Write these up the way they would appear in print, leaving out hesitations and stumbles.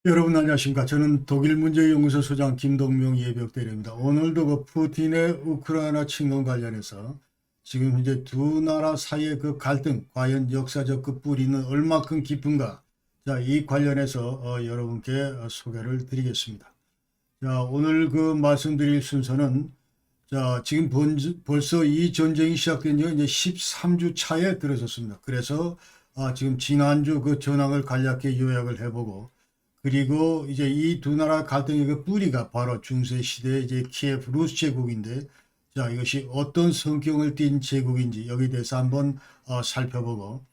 여러분 안녕하십니까. 저는 독일문제연구소 소장 김동명 예비역대리입니다. 오늘도 그 푸틴의 우크라이나 침공 관련해서 지금 현재 두 나라 사이의 그 갈등, 과연 역사적 그 뿌리는 얼마큼 깊은가. 자, 이 관련해서 여러분께 소개를 드리겠습니다. 자, 오늘 그 말씀드릴 순서는 자, 지금 벌써 이 전쟁이 시작된 지 이제 13주 차에 들어섰습니다. 그래서 지금 지난주 그 전황을 간략히 요약을 해보고 그리고 이제 이 두 나라 갈등의 그 뿌리가 바로 중세 시대 이제 키예프 루스 제국인데 자 이것이 어떤 성격을 띤 제국인지 여기에 대해서 한번 살펴보고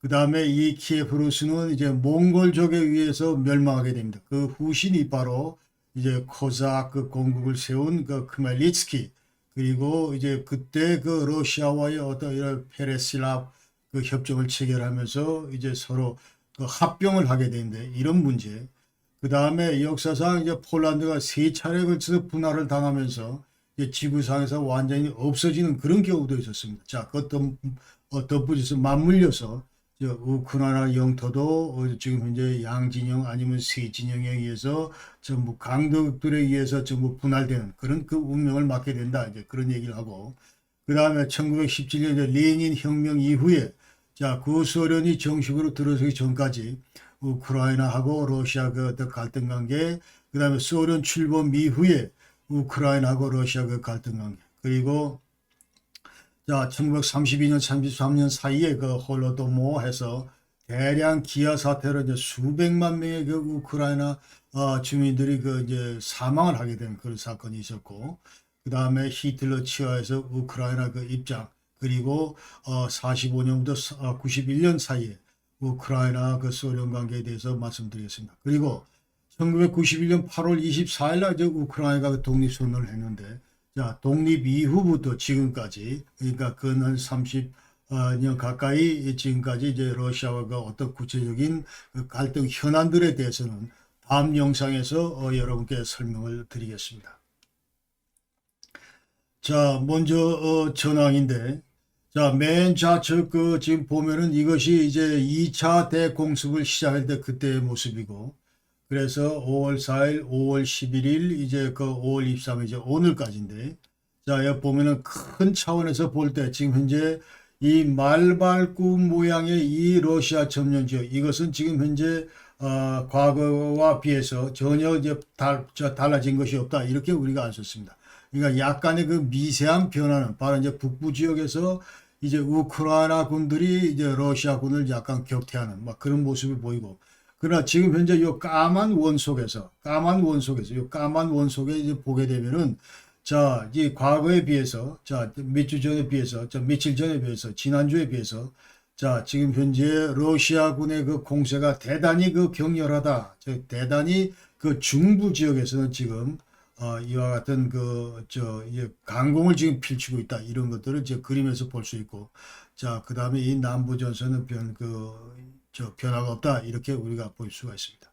그 다음에 이 키예프 루스는 이제 몽골족에 의해서 멸망하게 됩니다. 그 후신이 바로 이제 코자크 그 공국을 세운 그 크멜리츠키 그리고 이제 그때 그 러시아와의 어떤 이런 페레슬랍 그 협정을 체결하면서 이제 서로 그 합병을 하게 되는데 이런 문제. 그 다음에 역사상 이제 폴란드가 세 차례에 걸쳐서 분할을 당하면서 이제 지구상에서 완전히 없어지는 그런 경우도 있었습니다. 자, 그것도 덧붙여서 맞물려서 우크라이나 영토도 지금 현재 양진영 아니면 세진영에 의해서 전부 강대국들에 의해서 전부 분할되는 그런 그 운명을 맞게 된다. 이제 그런 얘기를 하고 그 다음에 1917년 레닌 혁명 이후에 자, 구소련이 정식으로 들어서기 전까지 우크라이나하고 러시아 그 갈등 관계, 그 다음에 소련 출범 이후에 우크라이나하고 러시아 그 갈등 관계, 그리고 자, 1932년, 33년 사이에 그 홀로도모 해서 대량 기아 사태로 이제 수백만 명의 그 우크라이나 주민들이 그 이제 사망을 하게 된 그런 사건이 있었고, 그 다음에 히틀러 치하에서 우크라이나 그 입장, 그리고 45년부터 91년 사이에 우크라이나 그 소련 관계에 대해서 말씀드리겠습니다. 그리고 1991년 8월 24일 날 우크라이나가 그 독립선언을 했는데 자, 독립 이후부터 지금까지 그러니까 근 30년 가까이 지금까지 이제 러시아와 그 어떤 구체적인 그 갈등 현안들에 대해서는 다음 영상에서 여러분께 설명을 드리겠습니다. 자, 먼저 전황인데 자, 맨 좌측 그 지금 보면은 이것이 이제 2차 대공습을 시작할 때 그때의 모습이고 그래서 5월 4일, 5월 11일 이제 그 5월 23일 이제 오늘까지인데 자, 여기 보면은 큰 차원에서 볼 때 지금 현재 이 말발굽 모양의 이 러시아 점령 지역 이것은 지금 현재 과거와 비해서 전혀 이제 달라진 것이 없다 이렇게 우리가 알 수 있습니다. 그러니까 약간의 그 미세한 변화는 바로 이제 북부 지역에서 이제 우크라이나 군들이 이제 러시아 군을 약간 격퇴하는 막 그런 모습을 보이고 그러나 지금 현재 이 까만 원 속에서 이 까만 원 속에 이제 보게 되면은 자, 이 과거에 비해서 자, 몇 주 전에 비해서 자, 며칠 전에 비해서 지난주에 비해서 자, 지금 현재 러시아군의 그 공세가 대단히 그 격렬하다. 대단히 그 중부 지역에서는 지금 이와 같은 강공을 지금 펼치고 있다. 이런 것들을 이제 그림에서 볼 수 있고, 자, 그 다음에 이 남부 전선은 변화가 없다. 이렇게 우리가 볼 수가 있습니다.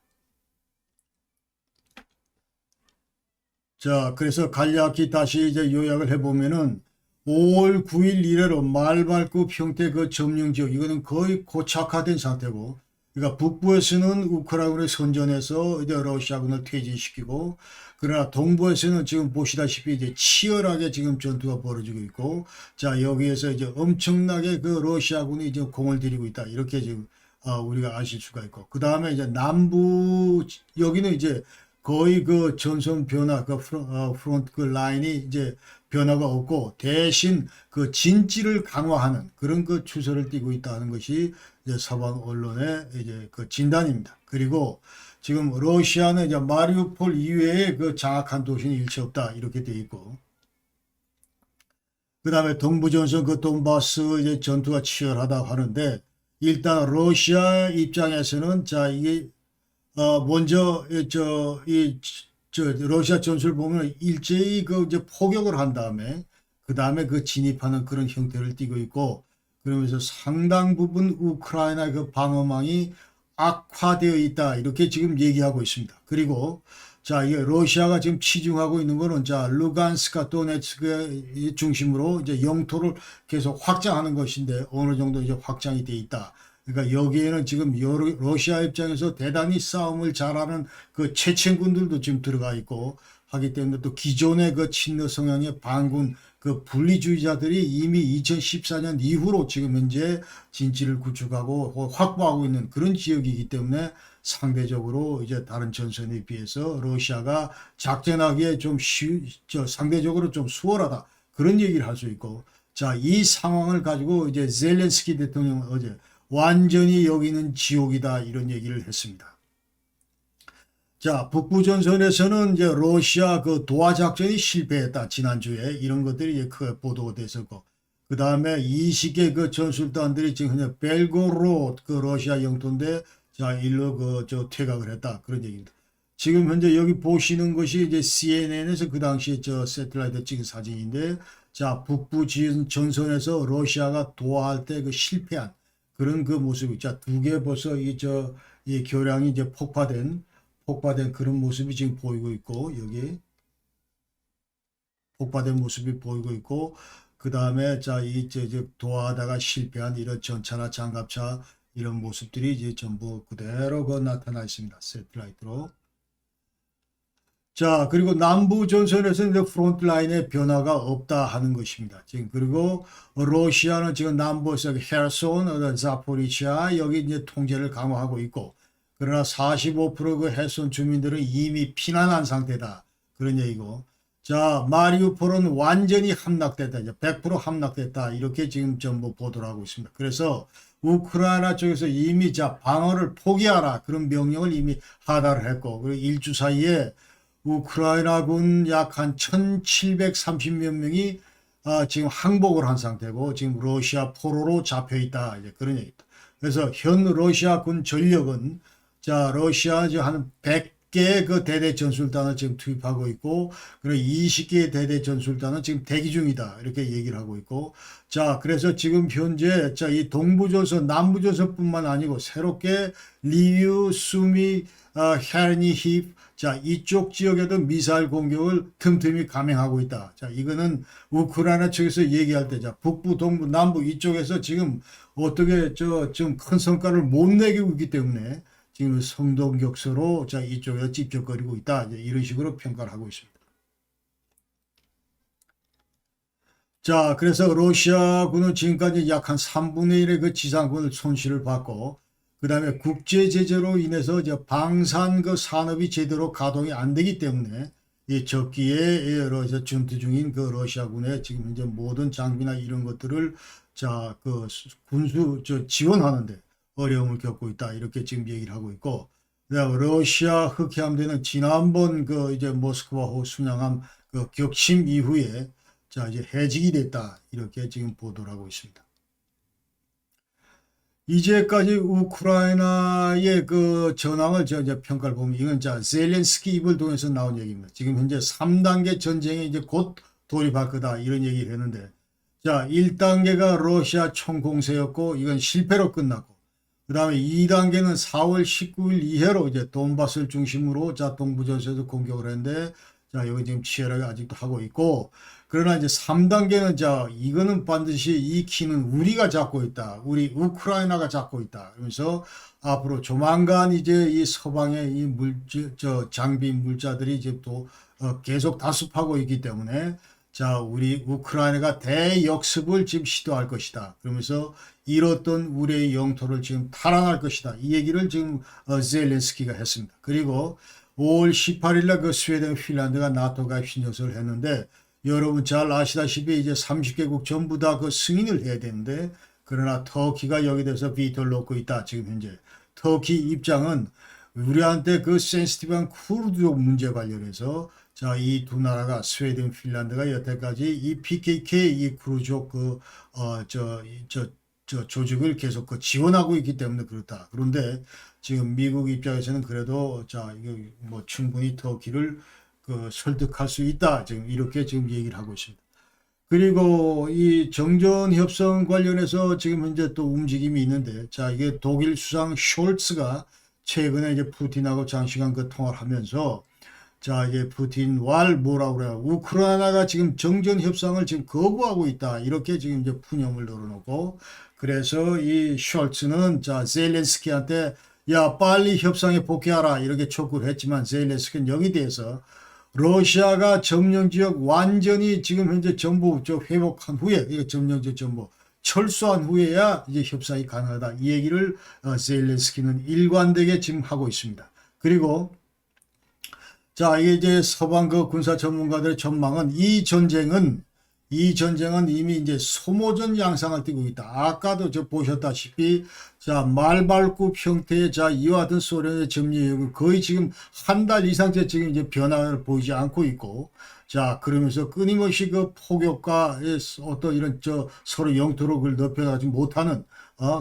자, 그래서 간략히 다시 이제 요약을 해보면은 5월 9일 이래로 말발굽 형태 그 점령 지역, 이거는 거의 고착화된 상태고, 그러니까 북부에서는 우크라이나를 선전해서 이제 러시아군을 퇴진시키고 그러나 동부에서는 지금 보시다시피 이제 치열하게 지금 전투가 벌어지고 있고 자 여기에서 이제 엄청나게 그 러시아군이 이제 공을 들이고 있다 이렇게 지금 우리가 아실 수가 있고 그 다음에 이제 남부 여기는 이제 거의 그 전선 변화 그 프론트 그 라인이 이제 변화가 없고 대신 그 진지를 강화하는 그런 그 추세를 띠고 있다는 것이 이제 서방 언론의 이제 그 진단입니다. 그리고 지금 러시아는 이제 마리우폴 이외에 그 장악한 도시는 일체 없다 이렇게 돼 있고 그 다음에 동부전선 그 돈바스 이제 전투가 치열하다 하는데 일단 러시아 입장에서는 자 이게 먼저 러시아 전술을 보면 일제히 그 이제 포격을 한 다음에 그 다음에 그 진입하는 그런 형태를 띠고 있고 그러면서 상당 부분 우크라이나 그 방어망이 악화되어 있다 이렇게 지금 얘기하고 있습니다. 그리고 자 이게 러시아가 지금 치중하고 있는 거는 자 루간스카 도네츠크 중심으로 이제 영토를 계속 확장하는 것인데 어느 정도 이제 확장이 돼 있다. 그러니까 여기에는 지금 러시아 입장에서 대단히 싸움을 잘하는 그 체첸군들도 지금 들어가 있고 하기 때문에 또 기존의 그 친러 성향의 반군 그 분리주의자들이 이미 2014년 이후로 지금 현재 진지를 구축하고 확보하고 있는 그런 지역이기 때문에 상대적으로 이제 다른 전선에 비해서 러시아가 작전하기에 좀 상대적으로 좀 수월하다. 그런 얘기를 할 수 있고. 자, 이 상황을 가지고 이제 젤렌스키 대통령은 어제 완전히 여기는 지옥이다. 이런 얘기를 했습니다. 자, 북부전선에서는 이제 러시아 그 도하 작전이 실패했다. 지난주에 이런 것들이 크게 보도가 됐었고, 그 다음에 20개 그 전술단들이 지금 현재 벨고로드 그 러시아 영토인데, 자, 일로 퇴각을 했다. 그런 얘기입니다. 지금 현재 여기 보시는 것이 이제 CNN에서 그 당시에 새틀라이트 찍은 사진인데, 자, 북부 전선에서 러시아가 도하할 때 그 실패한 그런 그 모습이, 자, 두 개 벌써 이 교량이 이제 폭파된 그런 모습이 지금 보이고 있고, 여기 폭파된 모습이 보이고 있고, 그 다음에 자, 도하다가 실패한 이런 전차나 장갑차 이런 모습들이 이제 전부 그대로 나타나 있습니다. 새틀라이트로. 자, 그리고 남부 전선에서는 이제 프론트 라인에 변화가 없다 하는 것입니다. 지금 그리고 러시아는 지금 남부에서 헤르손, 자포리치아 여기 이제 통제를 강화하고 있고, 그러나 45%그 헤르손 주민들은 이미 피난한 상태다. 그런 얘기고. 자, 마리우폴은 완전히 함락됐다. 이제 100% 함락됐다. 이렇게 지금 전부 보도를 하고 있습니다. 그래서 우크라이나 쪽에서 이미 자, 방어를 포기하라. 그런 명령을 이미 하달을 했고, 그리고 일주 사이에 우크라이나군 약 한 1730몇 명이 지금 항복을 한 상태고, 지금 러시아 포로로 잡혀 있다. 이제 그런 얘기입니다. 그래서 현 러시아 군 전력은 자, 러시아 한 100개 그 대대 전술단을 지금 투입하고 있고, 그리고 20개의 대대 전술단은 지금 대기 중이다. 이렇게 얘기를 하고 있고, 자, 그래서 지금 현재 자, 이 동부전선, 남부전선뿐만 아니고 새롭게 리뷰, 수미, 헤르니힙, 자, 이쪽 지역에도 미사일 공격을 틈틈이 감행하고 있다. 자, 이거는 우크라이나 측에서 얘기할 때, 자, 북부, 동부, 남부 이쪽에서 지금 어떻게 좀 큰 성과를 못 내고 있기 때문에 지금 성동격서로 자, 이쪽에 찝쩍거리고 있다. 이제 이런 식으로 평가를 하고 있습니다. 자, 그래서 러시아군은 지금까지 약 한 3분의 1의 그 지상군을 손실을 받고, 그 다음에 국제 제재로 인해서 방산 그 산업이 제대로 가동이 안 되기 때문에 이 적기에 러시아 전투 중인 그 러시아군의 지금 현재 모든 장비나 이런 것들을 자, 그 군수 지원하는데 어려움을 겪고 있다. 이렇게 지금 얘기를 하고 있고, 러시아 흑해함대는 지난번 그 이제 모스크바호 순양함 그 격침 이후에 자, 이제 해직이 됐다. 이렇게 지금 보도를 하고 있습니다. 이제까지 우크라이나의 그 전황을 이제 평가를 보면 이건 자, 젤렌스키 입을 통해서 나온 얘기입니다. 지금 현재 3단계 전쟁에 이제 곧 돌입할 거다. 이런 얘기를 했는데, 자, 1단계가 러시아 총공세였고, 이건 실패로 끝났고, 그 다음에 2단계는 4월 19일 이해로 이제 돈바스를 중심으로 자, 동부전선에서 공격을 했는데, 자, 여기 지금 치열하게 아직도 하고 있고, 그러나 이제 3단계는 자, 이거는 반드시 이 키는 우리가 잡고 있다. 우리 우크라이나가 잡고 있다. 그러면서 앞으로 조만간 이제 이 서방의 이 장비 물자들이 이제 또 계속 다습하고 있기 때문에 자, 우리 우크라이나가 대역습을 지금 시도할 것이다. 그러면서 잃었던 우리의 영토를 지금 탈환할 것이다. 이 얘기를 지금 젤렌스키가 했습니다. 그리고 5월 18일 날 그 스웨덴, 핀란드가 나토 가입 신청서를 했는데, 여러분 잘 아시다시피 이제 30개국 전부 다 그 승인을 해야 되는데, 그러나 터키가 여기 대해서 비토를 놓고 있다. 지금 현재 터키 입장은 우리한테 그 센시티브한 쿠르드족 문제 관련해서 자, 이 두 나라가 스웨덴, 핀란드가 여태까지 이 PKK 이 쿠르드족 조직을 계속 그 지원하고 있기 때문에 그렇다. 그런데 지금 미국 입장에서는 그래도 자, 이거 뭐 충분히 터키를 그 설득할 수 있다. 지금 이렇게 지금 얘기를 하고 있습니다. 그리고 이 정전 협상 관련해서 지금 현재 또 움직임이 있는데, 자, 이게 독일 수상 숄츠가 최근에 이제 푸틴하고 장시간 그 통화를 하면서 자, 이게 푸틴 왈 뭐라고 그래요? 우크라이나가 지금 정전 협상을 지금 거부하고 있다. 이렇게 지금 이제 푸념을 늘어놓고 그래서 이 숄츠는 자, 젤렌스키한테 야, 빨리 협상에 복귀하라. 이렇게 촉구를 했지만 젤렌스키는 여기 대해서 러시아가 점령 지역 완전히 지금 현재 전부 회복한 후에 이거 점령 지역 전부 철수한 후에야 이제 협상이 가능하다. 이 얘기를 젤렌스키는 일관되게 지금 하고 있습니다. 그리고 자, 이게 이제 서방 그 군사 전문가들의 전망은 이 전쟁은 이미 이제 소모전 양상을 띠고 있다. 아까도 저 보셨다시피 자, 말발굽 형태의 자, 이와 같은 소련의 점령이 거의 지금 한 달 이상째 지금 이제 변화를 보이지 않고 있고 자, 그러면서 끊임없이 그 폭격과 어떤 이런 저 서로 영토를 넓혀가지 못하는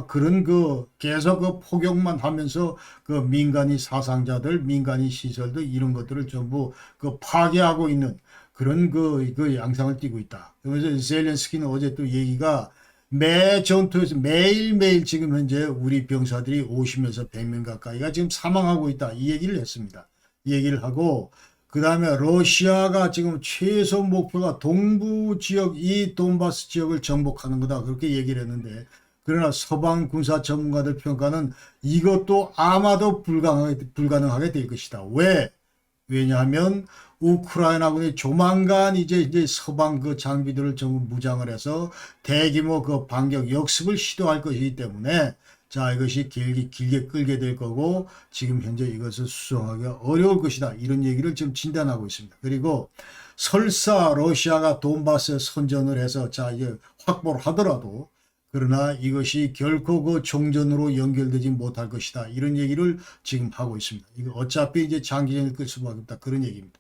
그런 그 계속 그 폭격만 하면서 그 민간인 사상자들, 민간인 시설들 이런 것들을 전부 그 파괴하고 있는 그런 그 양상을 띠고 있다. 그러면서 젤렌스키는 어제 또 얘기가 매 전투에서 매일매일 지금 현재 우리 병사들이 50에서 100명 가까이가 지금 사망하고 있다. 이 얘기를 했습니다. 이 얘기를 하고 그 다음에 러시아가 지금 최소 목표가 동부 지역 이 돈바스 지역을 정복하는 거다. 그렇게 얘기를 했는데 그러나 서방 군사 전문가들 평가는 이것도 아마도 불가능하게 될 것이다. 왜? 왜냐하면 우크라이나군이 조만간 이제 서방 그 장비들을 전부 무장을 해서 대규모 그 반격 역습을 시도할 것이기 때문에 자, 이것이 길게 끌게 될 거고 지금 현재 이것을 수정하기가 어려울 것이다. 이런 얘기를 지금 진단하고 있습니다. 그리고 설사 러시아가 돈바스에 선전을 해서 자, 이제 확보를 하더라도 그러나 이것이 결코 그 종전으로 연결되지 못할 것이다. 이런 얘기를 지금 하고 있습니다. 이거 어차피 이제 장기전을 끌 수밖에 없다. 그런 얘기입니다.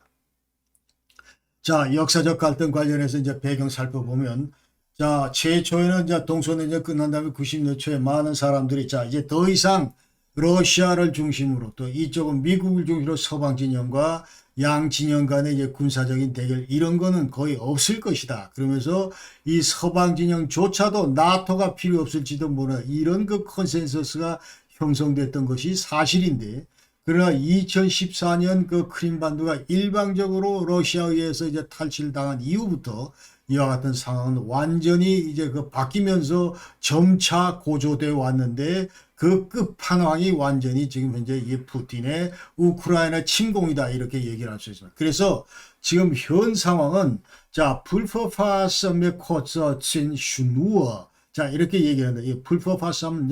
자, 역사적 갈등 관련해서 이제 배경 살펴보면 자, 최초에는 이제 동소대전 끝난 다음에 90년 초에 많은 사람들이 자, 이제 더 이상 러시아를 중심으로 또 이쪽은 미국을 중심으로 서방 진영과 양 진영 간의 이제 군사적인 대결 이런 거는 거의 없을 것이다. 그러면서 이 서방 진영조차도 나토가 필요 없을지도 모르는 이런 그 컨센서스가 형성됐던 것이 사실인데 그러나 2014년 그 크림반도가 일방적으로 러시아에 의해서 이제 탈취를 당한 이후부터 이와 같은 상황은 완전히 이제 그 바뀌면서 점차 고조되어 왔는데 그 끝판왕이 완전히 지금 현재 이 푸틴의 우크라이나 침공이다 이렇게 얘기를 할 수 있습니다. 그래서 지금 현 상황은 자 불퍼파섬의 코처 친 슈누어 자 이렇게 얘기하는데 이 불퍼파섬은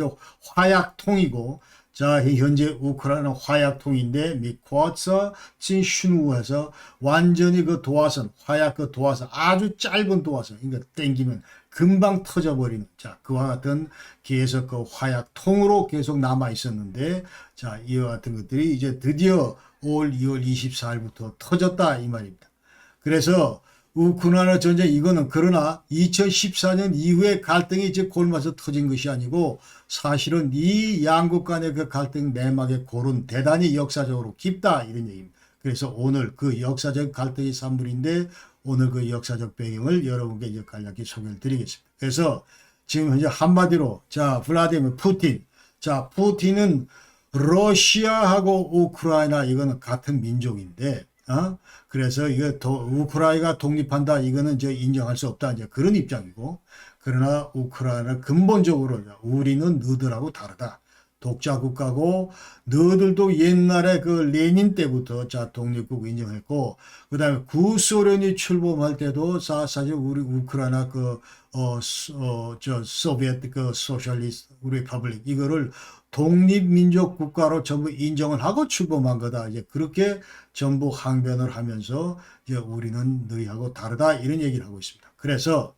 화약통이고 자, 현재 우크라이나 화약통인데 미쿼츠 진슈누에서 완전히 그 도화선, 화약 그 도화선, 아주 짧은 도화선, 그러니까 땡기면 금방 터져버리는, 자, 그와 같은 계속 그 화약통으로 계속 남아 있었는데, 자, 이와 같은 것들이 이제 드디어 올 2월 24일부터 터졌다, 이 말입니다. 그래서 우크라이나 전쟁 이거는 그러나 2014년 이후에 갈등이 이제 골마서 터진 것이 아니고 사실은 이 양국 간의 그 갈등 내막의 골은 대단히 역사적으로 깊다 이런 얘기입니다. 그래서 오늘 그 역사적 갈등의 산물인데 오늘 그 역사적 배경을 여러분께 이제 간략히 소개를 드리겠습니다. 그래서 지금 현재 한마디로 자 블라디미르 푸틴 자 푸틴은 러시아하고 우크라이나 이거는 같은 민족인데 그래서 이거 우크라이나가 독립한다 이거는 저 인정할 수 없다 이제 그런 입장이고 그러나 우크라이나 근본적으로 우리는 너희들하고 다르다. 독자 국가고 너희들도 옛날에 그 레닌 때부터 자 독립국 인정했고 그다음에 구소련이 출범할 때도 사실 우리 우크라이나 저 소비에트 그 소셜리스트 리퍼블릭 이거를 독립민족 국가로 전부 인정을 하고 출범한 거다. 이제 그렇게 전부 항변을 하면서 이제 우리는 너희하고 다르다 이런 얘기를 하고 있습니다. 그래서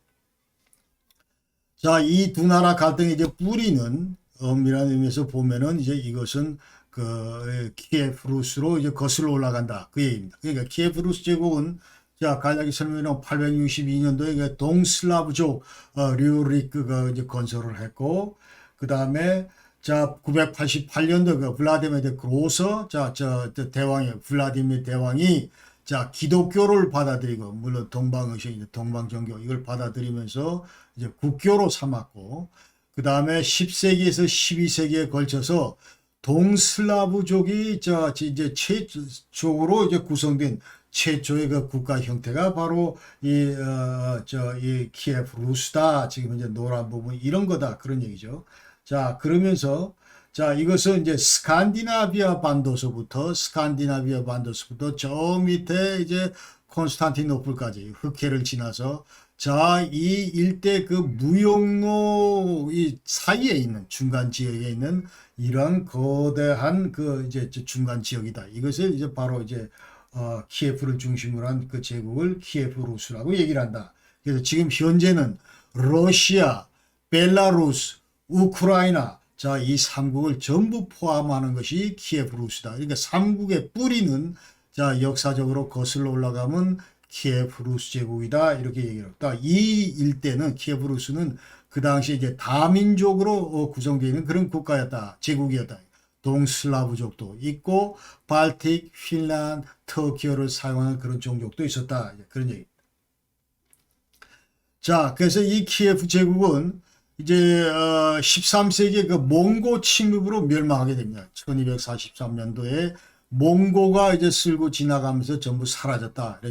자, 이 두 나라 갈등의 이제 뿌리는 엄밀한 의미에서 보면은 이제 이것은 그 키예프 루스로 이제 거슬러 올라간다 그 얘기입니다. 그러니까 키예프 루스 제국은 자 간략히 설명하면 862년도에 동슬라브족 류리크가 이제 건설을 했고 그 다음에 자 988년도 그 블라디미르 그로서 저 대왕이 블라디미르 대왕이 자 기독교를 받아들이고 물론 동방의식 동방정교 이걸 받아들이면서 이제 국교로 삼았고 그 다음에 10세기에서 12세기에 걸쳐서 동슬라브족이 이제 최초로 이제 구성된 최초의 그 국가 형태가 바로 이 키예프 루스다. 지금 이제 노란 부분 이런 거다. 그런 얘기죠. 자, 그러면서 자, 이것은 이제 스칸디나비아 반도서부터 저 밑에 이제 콘스탄티노플까지 흑해를 지나서 자, 이 일대 그 무역로 이 사이에 있는 중간 지역에 있는 이러한 거대한 그 이제 중간 지역이다. 이것을 이제 바로 이제 키예프를 중심으로 한 그 제국을 키예프 루스라고 얘기를 한다. 그래서 지금 현재는 러시아, 벨라루스, 우크라이나 자, 이 3국을 전부 포함하는 것이 키예프 루스다. 그러니까 3국의 뿌리는 자, 역사적으로 거슬러 올라가면 키예프 루스 제국이다. 이렇게 얘기를 했다. 이 일대는 키예프 루스는 그 당시에 이제 다민족으로 구성되어 있는 그런 국가였다. 제국이었다. 동슬라브족도 있고 발틱, 핀란드, 터키어를 사용하는 그런 종족도 있었다. 그런 얘기입니다. 자, 그래서 이 키예프 제국은 이제 13세기에 그 몽고 침입으로 멸망하게 됩니다. 1243년도에 몽고가 이제 쓸고 지나가면서 전부 사라졌다.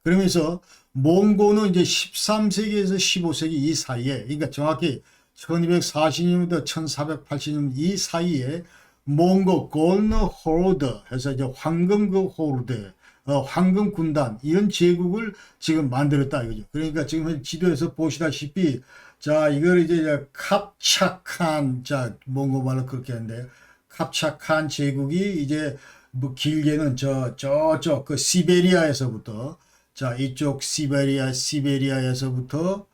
그러면서 몽고는 이제 13세기에서 15세기 이 사이에, 그러니까 정확히 1240년부터 1480년 이 사이에 몽고 골든 호르드 해서 이제 황금 그 호르드, 황금 군단 이런 제국을 지금 만들었다 이거죠. 그러니까 지금 지도에서 보시다시피 자, 이걸 이제 캅차칸, 자, 몽고 말로 그렇게 하는데 캅차칸 제국이 이제 뭐 길게는 저쪽 그 시베리아에서부터 자, 이쪽 시베리아에서부터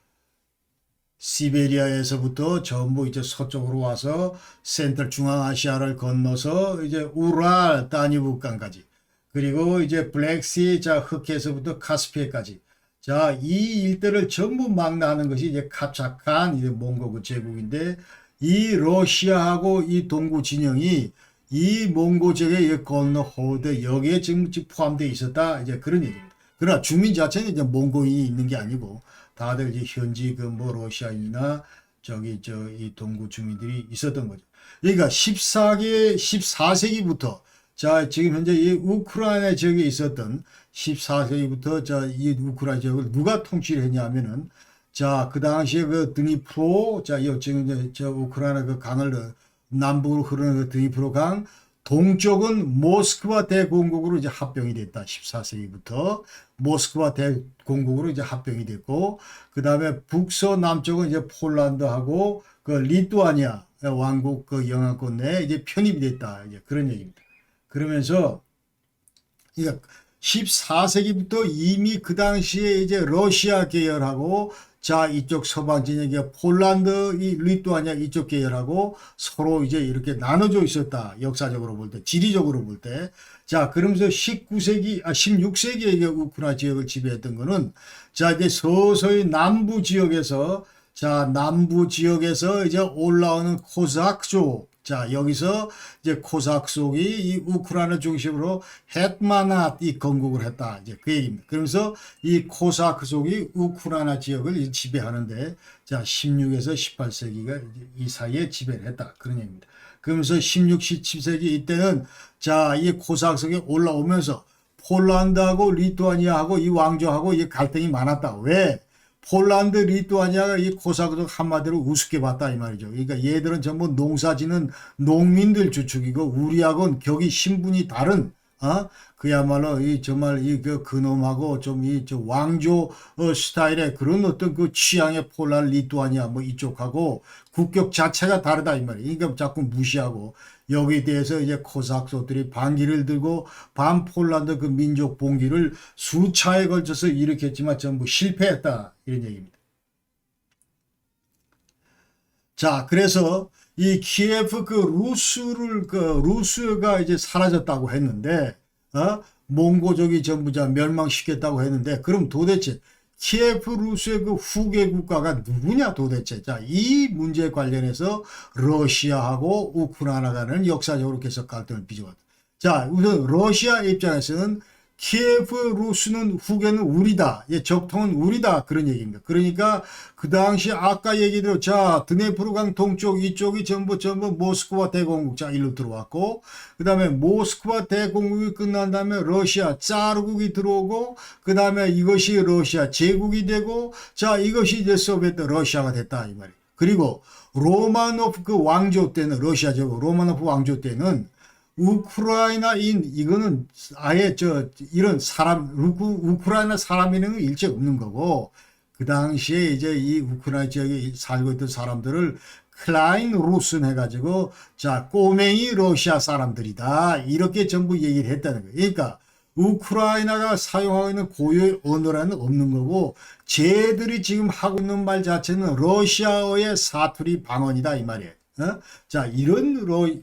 전부 이제 서쪽으로 와서 센트럴 중앙아시아를 건너서 이제 우랄 다니브강까지 그리고 이제 블랙시 자 흑해에서부터 카스피해까지 자, 이 일대를 전부 망라하는 것이 이제 캅차칸 이제 몽고 제국인데 이 러시아하고 이 동구 진영이 이 몽고 지역의 건너 호르드 여기에 지금 포함되어 있었다 이제 그런 얘기입니다. 그러나 주민 자체는 이제 몽고인이 있는 게 아니고 다들 이제 현지 그 뭐 러시아인이나 이 동구 주민들이 있었던 거죠. 그러니까 14세기부터 자, 지금 현재 이 우크라이나 지역에 있었던 14세기부터 자, 이 우크라이나 지역을 누가 통치를 했냐면은 자, 그 당시에 그 드니프로 자, 지금 이제 우크라이나 그 강을 남북으로 흐르는 그 드니프로 강 동쪽은 모스크바 대공국으로 이제 합병이 됐다. 14세기부터 모스크바 대공국으로 이제 합병이 됐고 그다음에 북서남쪽은 이제 폴란드하고 그 리투아니아 왕국 그 영향권 내에 이제 편입이 됐다. 이제 그런 얘기입니다. 그러면서 그러니까 14세기부터 이미 그 당시에 이제 러시아 계열하고 자, 이쪽 서방 진영의 폴란드, 이 리투아니아 이쪽 계열하고 서로 이제 이렇게 나눠져 있었다. 역사적으로 볼 때, 지리적으로 볼 때. 자, 그러면서 16세기에 이제 우크라이나 지역을 지배했던 거는 자, 이제 서서히 남부 지역에서 이제 올라오는 코삭족. 자, 여기서 이제 코삭족이 이 우크라이나 중심으로 헷마낫 이 건국을 했다. 이제 그 얘기입니다. 그러면서 이 코삭족이 우크라이나 지역을 지배하는데 자, 16에서 18세기가 이 사이에 지배를 했다. 그런 얘기입니다. 그러면서 16, 17세기 이때는 자, 이 코삭족이 올라오면서 폴란드하고 리투아니아하고 이 왕조하고 이 갈등이 많았다. 왜? 폴란드, 리투아니아가 이 코삭족 한마디로 우습게 봤다 이 말이죠. 그러니까 얘들은 전부 농사짓는 농민들 주축이고 우리하고는 격이 신분이 다른 그야말로 정말 그 그놈하고 좀 왕조 스타일의 그런 어떤 그 취향의 폴란드, 리투아니아 뭐 이쪽하고 국격 자체가 다르다 이 말이에요. 그러니까 자꾸 무시하고 여기에 대해서 이제 코삭족들이 반기를 들고 반폴란드 그 민족 봉기를 수차에 걸쳐서 일으켰지만 전부 실패했다 이런 얘기입니다. 자, 그래서 이 키예프 루스가 이제 사라졌다고 했는데 몽고족이 전부 다 멸망시켰다고 했는데 그럼 도대체 키예프 루스의 그 후계 국가가 누구냐 도대체. 자, 이 문제에 관련해서 러시아하고 우크라이나 간은 역사적으로 계속 갈등을 빚어왔다. 자, 우선 러시아 입장에서는 키예프 루스는 후계는 우리다. 예, 적통은 우리다. 그런 얘기입니다. 그러니까 그 당시 아까 얘기대로 자 드네프르강 동쪽 이쪽이 전부 모스크바 대공국 자 일로 들어왔고 그 다음에 모스크바 대공국이 끝난 다음에 러시아 짜르국이 들어오고 그 다음에 이것이 러시아 제국이 되고 자 이것이 이제 소비에트 러시아가 됐다 이 말이에요. 그리고 로마노프 그 왕조 때는 러시아 제국 로마노프 왕조 때는 우크라이나인 이거는 아예 이런 사람 우크라이나 사람이라는 일체 없는 거고 그 당시에 이제 이 우크라이나 지역에 살고 있던 사람들을 클라인 루슨 해가지고 자 꼬맹이 러시아 사람들이다 이렇게 전부 얘기를 했다는 거예요. 그러니까 우크라이나가 사용하고 있는 고유의 언어라는 없는 거고 쟤들이 지금 하고 있는 말 자체는 러시아어의 사투리 방언이다 이 말이에요. 자 이런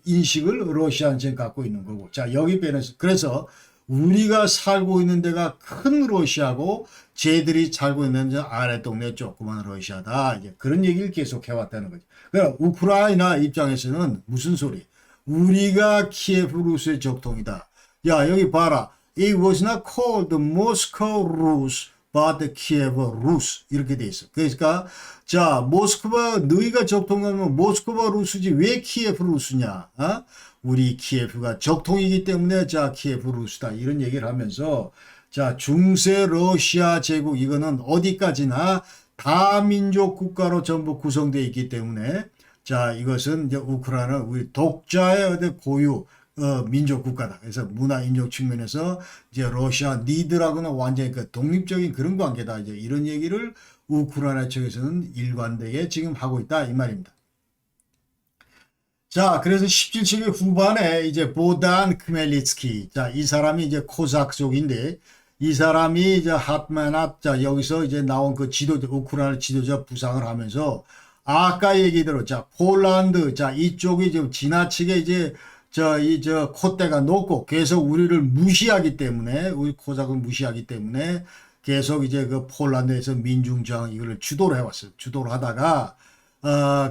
인식을 러시아는 지금 갖고 있는 거고 자 여기 빼내서 그래서 우리가 살고 있는 데가 큰 러시아고 쟤들이 살고 있는 데 아래 동네 조그만 러시아다 이제 그런 얘기를 계속 해왔다는 거죠. 그러니까 우크라이나 입장에서는 무슨 소리 우리가 키예프 루스의 적통이다. 야 여기 봐라 It was not called the Moscow Rus but the Kiev Rus 이렇게 돼 있어. 그러니까 자 모스크바 너희가 적통하면 모스크바 루스지 왜 키예프 루스냐? 어? 우리 키예프가 적통이기 때문에 자 키예프 루스다 이런 얘기를 하면서 자 중세 러시아 제국 이거는 어디까지나 다민족 국가로 전부 구성되어 있기 때문에 자 이것은 이제 우크라이나 우리 독자의 어떤 고유 민족 국가다. 그래서 문화 인종 측면에서 이제 러시아 니들하고는 완전히 그 독립적인 그런 관계다. 이제 이런 얘기를 우크라이나 측에서는 일관되게 지금 하고 있다 이 말입니다. 자, 그래서 17세기 후반에 이제 보단 크멜리츠키, 자, 이 사람이 이제 코삭족인데 이 사람이 이제 핫마나, 자, 여기서 이제 나온 그 지도자, 우크라이나 지도자 부상을 하면서 아까 얘기대로 자, 폴란드, 자, 이쪽이 좀 지나치게 이제 저 콧대가 높고 계속 우리를 무시하기 때문에 우리 코삭을 무시하기 때문에 계속 이제 그 폴란드에서 민중저항 이거를 주도를 해왔어요. 주도를 하다가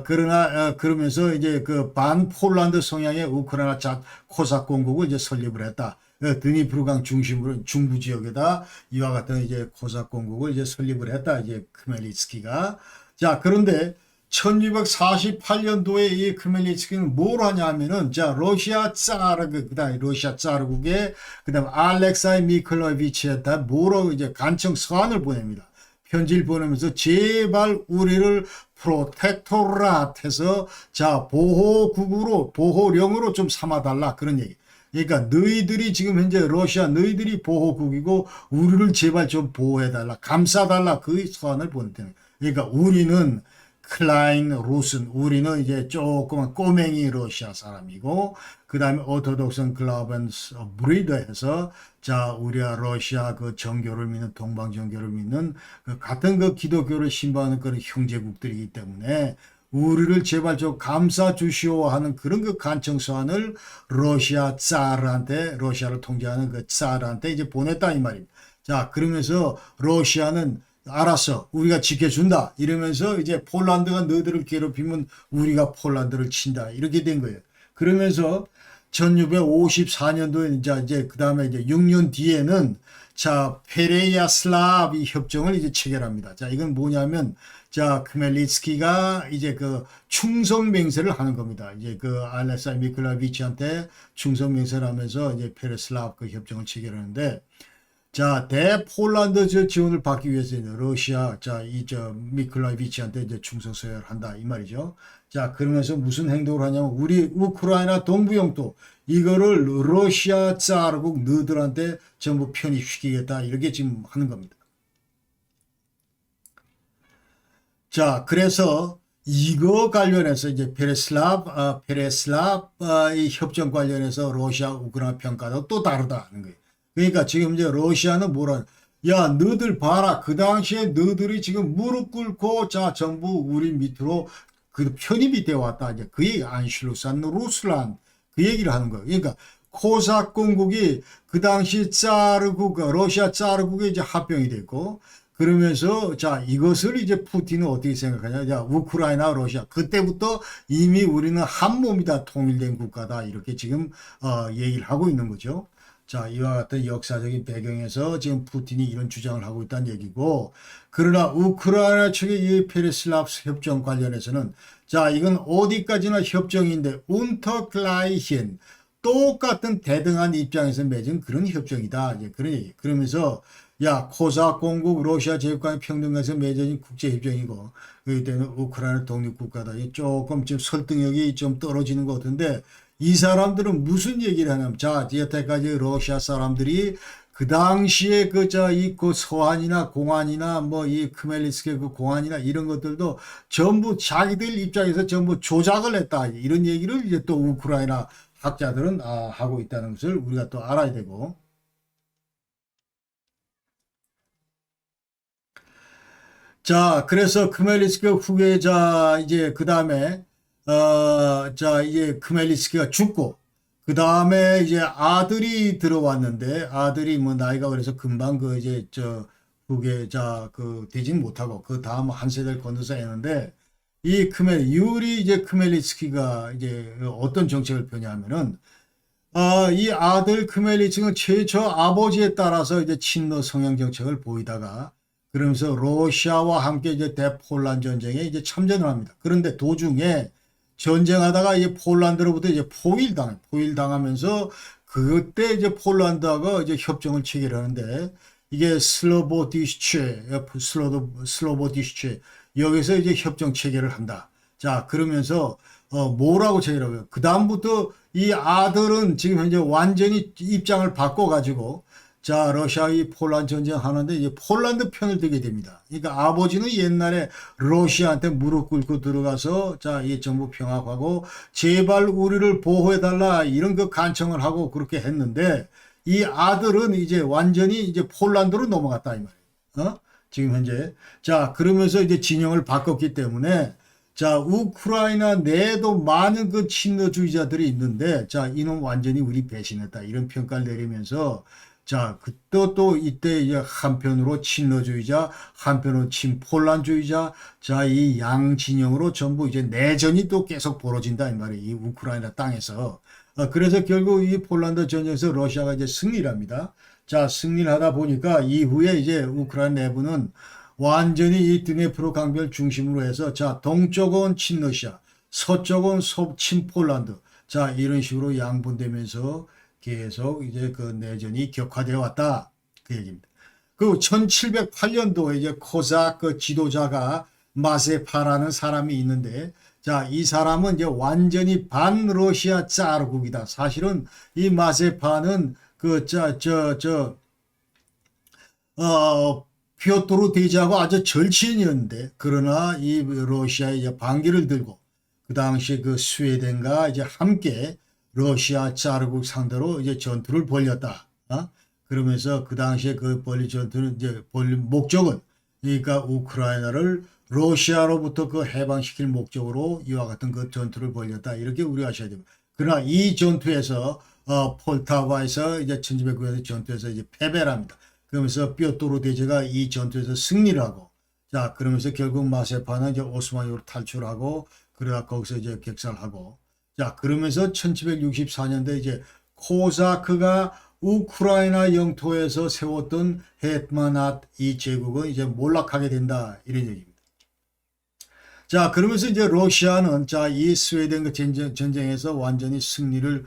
그러나 그러면서 이제 그 반폴란드 성향의 우크라이나 코삭 공국을 이제 설립을 했다. 드니프르강 중심으로 중부 지역에다 이와 같은 이제 코삭 공국을 이제 설립을 했다. 이제 크멜리츠키가 자 그런데 1248년도에 이 크멜리츠키는 뭘 하냐면은 자 러시아 짜르국 그다음 러시아 짜르국에 그다음 알렉사이 미클로비치에다 뭐라고 이제 간청 서한을 보냅니다. 편지를 보내면서 제발 우리를 프로텍토рат해서 자 보호국으로 보호령으로 좀 삼아달라 그런 얘기. 그러니까 너희들이 지금 현재 러시아 너희들이 보호국이고 우리를 제발 좀 보호해달라 감싸달라 그 서한을 보냈다는. 그러니까 우리는 클라인 루슨 우리는 이제 조그만 꼬맹이 러시아 사람이고 그 다음에 오토독슨 글라벤스 브리더 해서 자 우리가 러시아 그 정교를 믿는 동방 정교를 믿는 그 같은 그 기독교를 신봉하는 그런 형제국들이기 때문에 우리를 제발 좀 감싸 주시오 하는 그런 그 간청서한을 러시아 짜르한테 러시아를 통제하는 그 짜르한테 이제 보냈다 이 말입니다. 자 그러면서 러시아는 알았어 우리가 지켜준다 이러면서 이제 폴란드가 너희들을 괴롭히면 우리가 폴란드를 친다 이렇게 된 거예요. 그러면서 1654년도에 이제 그 다음에 이제 6년 뒤에는 자 페레야슬라비 협정을 이제 체결합니다. 자 이건 뭐냐면 자 크멜리츠키가 이제 그 충성 맹세를 하는 겁니다. 이제 그 알렉사이 미클라비치한테 충성 맹세를 하면서 이제 페레슬라브 그 협정을 체결하는데. 자, 대폴란드 지원을 받기 위해서 러시아, 자, 미클라이비치한테 이제 충성서열을 한다, 이 말이죠. 자, 그러면서 무슨 행동을 하냐면, 우리 우크라이나 동부 영토, 이거를 러시아 짜르국 너들한테 전부 편입시키겠다, 이렇게 지금 하는 겁니다. 자, 그래서 이거 관련해서 이제 페레슬랍 이 협정 관련해서 러시아 우크라이나 평가도 또 다르다는 거예요. 그러니까 지금 이제 러시아는 뭐라 야 너들 봐라 그 당시에 너들이 지금 무릎 꿇고 자 전부 우리 밑으로 그 편입이 되어 왔다 이제 그 얘기 안슐루산 루슬란 그 얘기를 하는 거예요. 그러니까 코삭 공국이 그 당시 짜르국 러시아 짜르국에 이제 합병이 됐고 그러면서 자 이것을 이제 푸틴은 어떻게 생각하냐 자 우크라이나 러시아 그때부터 이미 우리는 한 몸이다 통일된 국가다 이렇게 지금 얘기를 하고 있는 거죠. 자, 이와 같은 역사적인 배경에서 지금 푸틴이 이런 주장을 하고 있다는 얘기고, 그러나 우크라이나 측의 이 페레슬랍스 협정 관련해서는 자, 이건 어디까지나 협정인데 운터클라이힌 똑같은 대등한 입장에서 맺은 그런 협정이다. 이제 그런 얘기. 그러면서 야, 코사크 공국 러시아 제국간의 평등에서 맺어진 국제협정이고 그렇기 때문에 우크라이나 독립국가다. 조금 지금 설득력이 좀 떨어지는 것 같은데 이 사람들은 무슨 얘기를 하냐면 자, 여태까지 러시아 사람들이 그 당시에 그 서한이나 공안이나 뭐 이 크멜리스크 그 공안이나 이런 것들도 전부 자기들 입장에서 전부 조작을 했다. 이런 얘기를 이제 또 우크라이나 학자들은 하고 있다는 것을 우리가 또 알아야 되고. 자, 그래서 크멜리스크 후계자 이제 그 다음에 자 이제 크멜리스크가 죽고 그 다음에 이제 아들이 들어왔는데 아들이 뭐 나이가 그래서 금방 그 이제 저 후계자 그 되진 못하고 그 다음 한 세대를 건너서 했는데 이 유리 이제 크멜리스키가 이제 어떤 정책을 펴냐면은 이 아들 크멜리츠는 최초 아버지에 따라서 이제 친러 성향 정책을 보이다가 그러면서 러시아와 함께 이제 대폴란 전쟁에 이제 참전을 합니다. 그런데 도중에 전쟁하다가 이제 폴란드로부터 이제 포위당하면서 그때 이제 폴란드하고 이제 협정을 체결하는데 이게 슬로보디슈체 여기서 이제 협정 체결을 한다. 자, 그러면서 뭐라고 체결하고요? 그 다음부터 이 아들은 지금 현재 완전히 입장을 바꿔가지고 자, 러시아의 폴란드 전쟁 하는데 이제 폴란드 편을 들게 됩니다. 그러니까 아버지는 옛날에 러시아한테 무릎 꿇고 들어가서 자, 이 정부 평화하고 제발 우리를 보호해달라 이런 그 간청을 하고 그렇게 했는데 이 아들은 이제 완전히 이제 폴란드로 넘어갔다 이 말이에요. 지금 현재. 자, 그러면서 이제 진영을 바꿨기 때문에 자, 우크라이나 내에도 많은 그 친러주의자들이 있는데 자, 이놈 완전히 우리 배신했다 이런 평가를 내리면서 자, 그때 또 이때 이제 한편으로 친러주의자, 한편으로 친폴란주의자, 자, 이 양진영으로 전부 이제 내전이 또 계속 벌어진다 이 말이에요. 이 우크라이나 땅에서. 그래서 결국 이 폴란드 전쟁에서 러시아가 이제 승리를 합니다. 자, 승리를 하다 보니까 이후에 이제 우크라이나 내부는 완전히 이 드네프로 강변 중심으로 해서 자, 동쪽은 친러시아, 서쪽은 친폴란드. 자, 이런 식으로 양분되면서 계속 이제 그 내전이 격화되어 왔다. 그 얘기입니다. 그 1708년도에 이제 코사크 그 지도자가 마세파라는 사람이 있는데 자, 이 사람은 이제 완전히 반러시아 짜르국이다. 사실은 이 마세파는 피오토르 대제하고 아주 절친이었는데 그러나 이 러시아의 이제 반기를 들고 그 당시 그 스웨덴과 이제 함께 러시아 짜르국 상대로 이제 전투를 벌였다. 그러면서 그 당시에 그 벌린 전투는 이제 벌린 목적은 그러니까 우크라이나를 러시아로부터 그 해방시킬 목적으로 이와 같은 그 전투를 벌였다. 이렇게 우리가 아셔야 됩니다. 그러나 이 전투에서 폴타바에서 이제 1909년의 전투에서 이제 패배를 합니다. 그러면서 뾰토르 대제가 이 전투에서 승리를 하고 자, 그러면서 결국 마세파는 이제 오스만으로 탈출하고 그러다 거기서 이제 격살하고 자, 그러면서 1764년도에 이제 코사크가 우크라이나 영토에서 세웠던 헤트마낫 이 제국은 이제 몰락하게 된다. 이런 얘기입니다. 자, 그러면서 이제 러시아는 자, 이 스웨덴 그 전쟁에서 완전히 승리를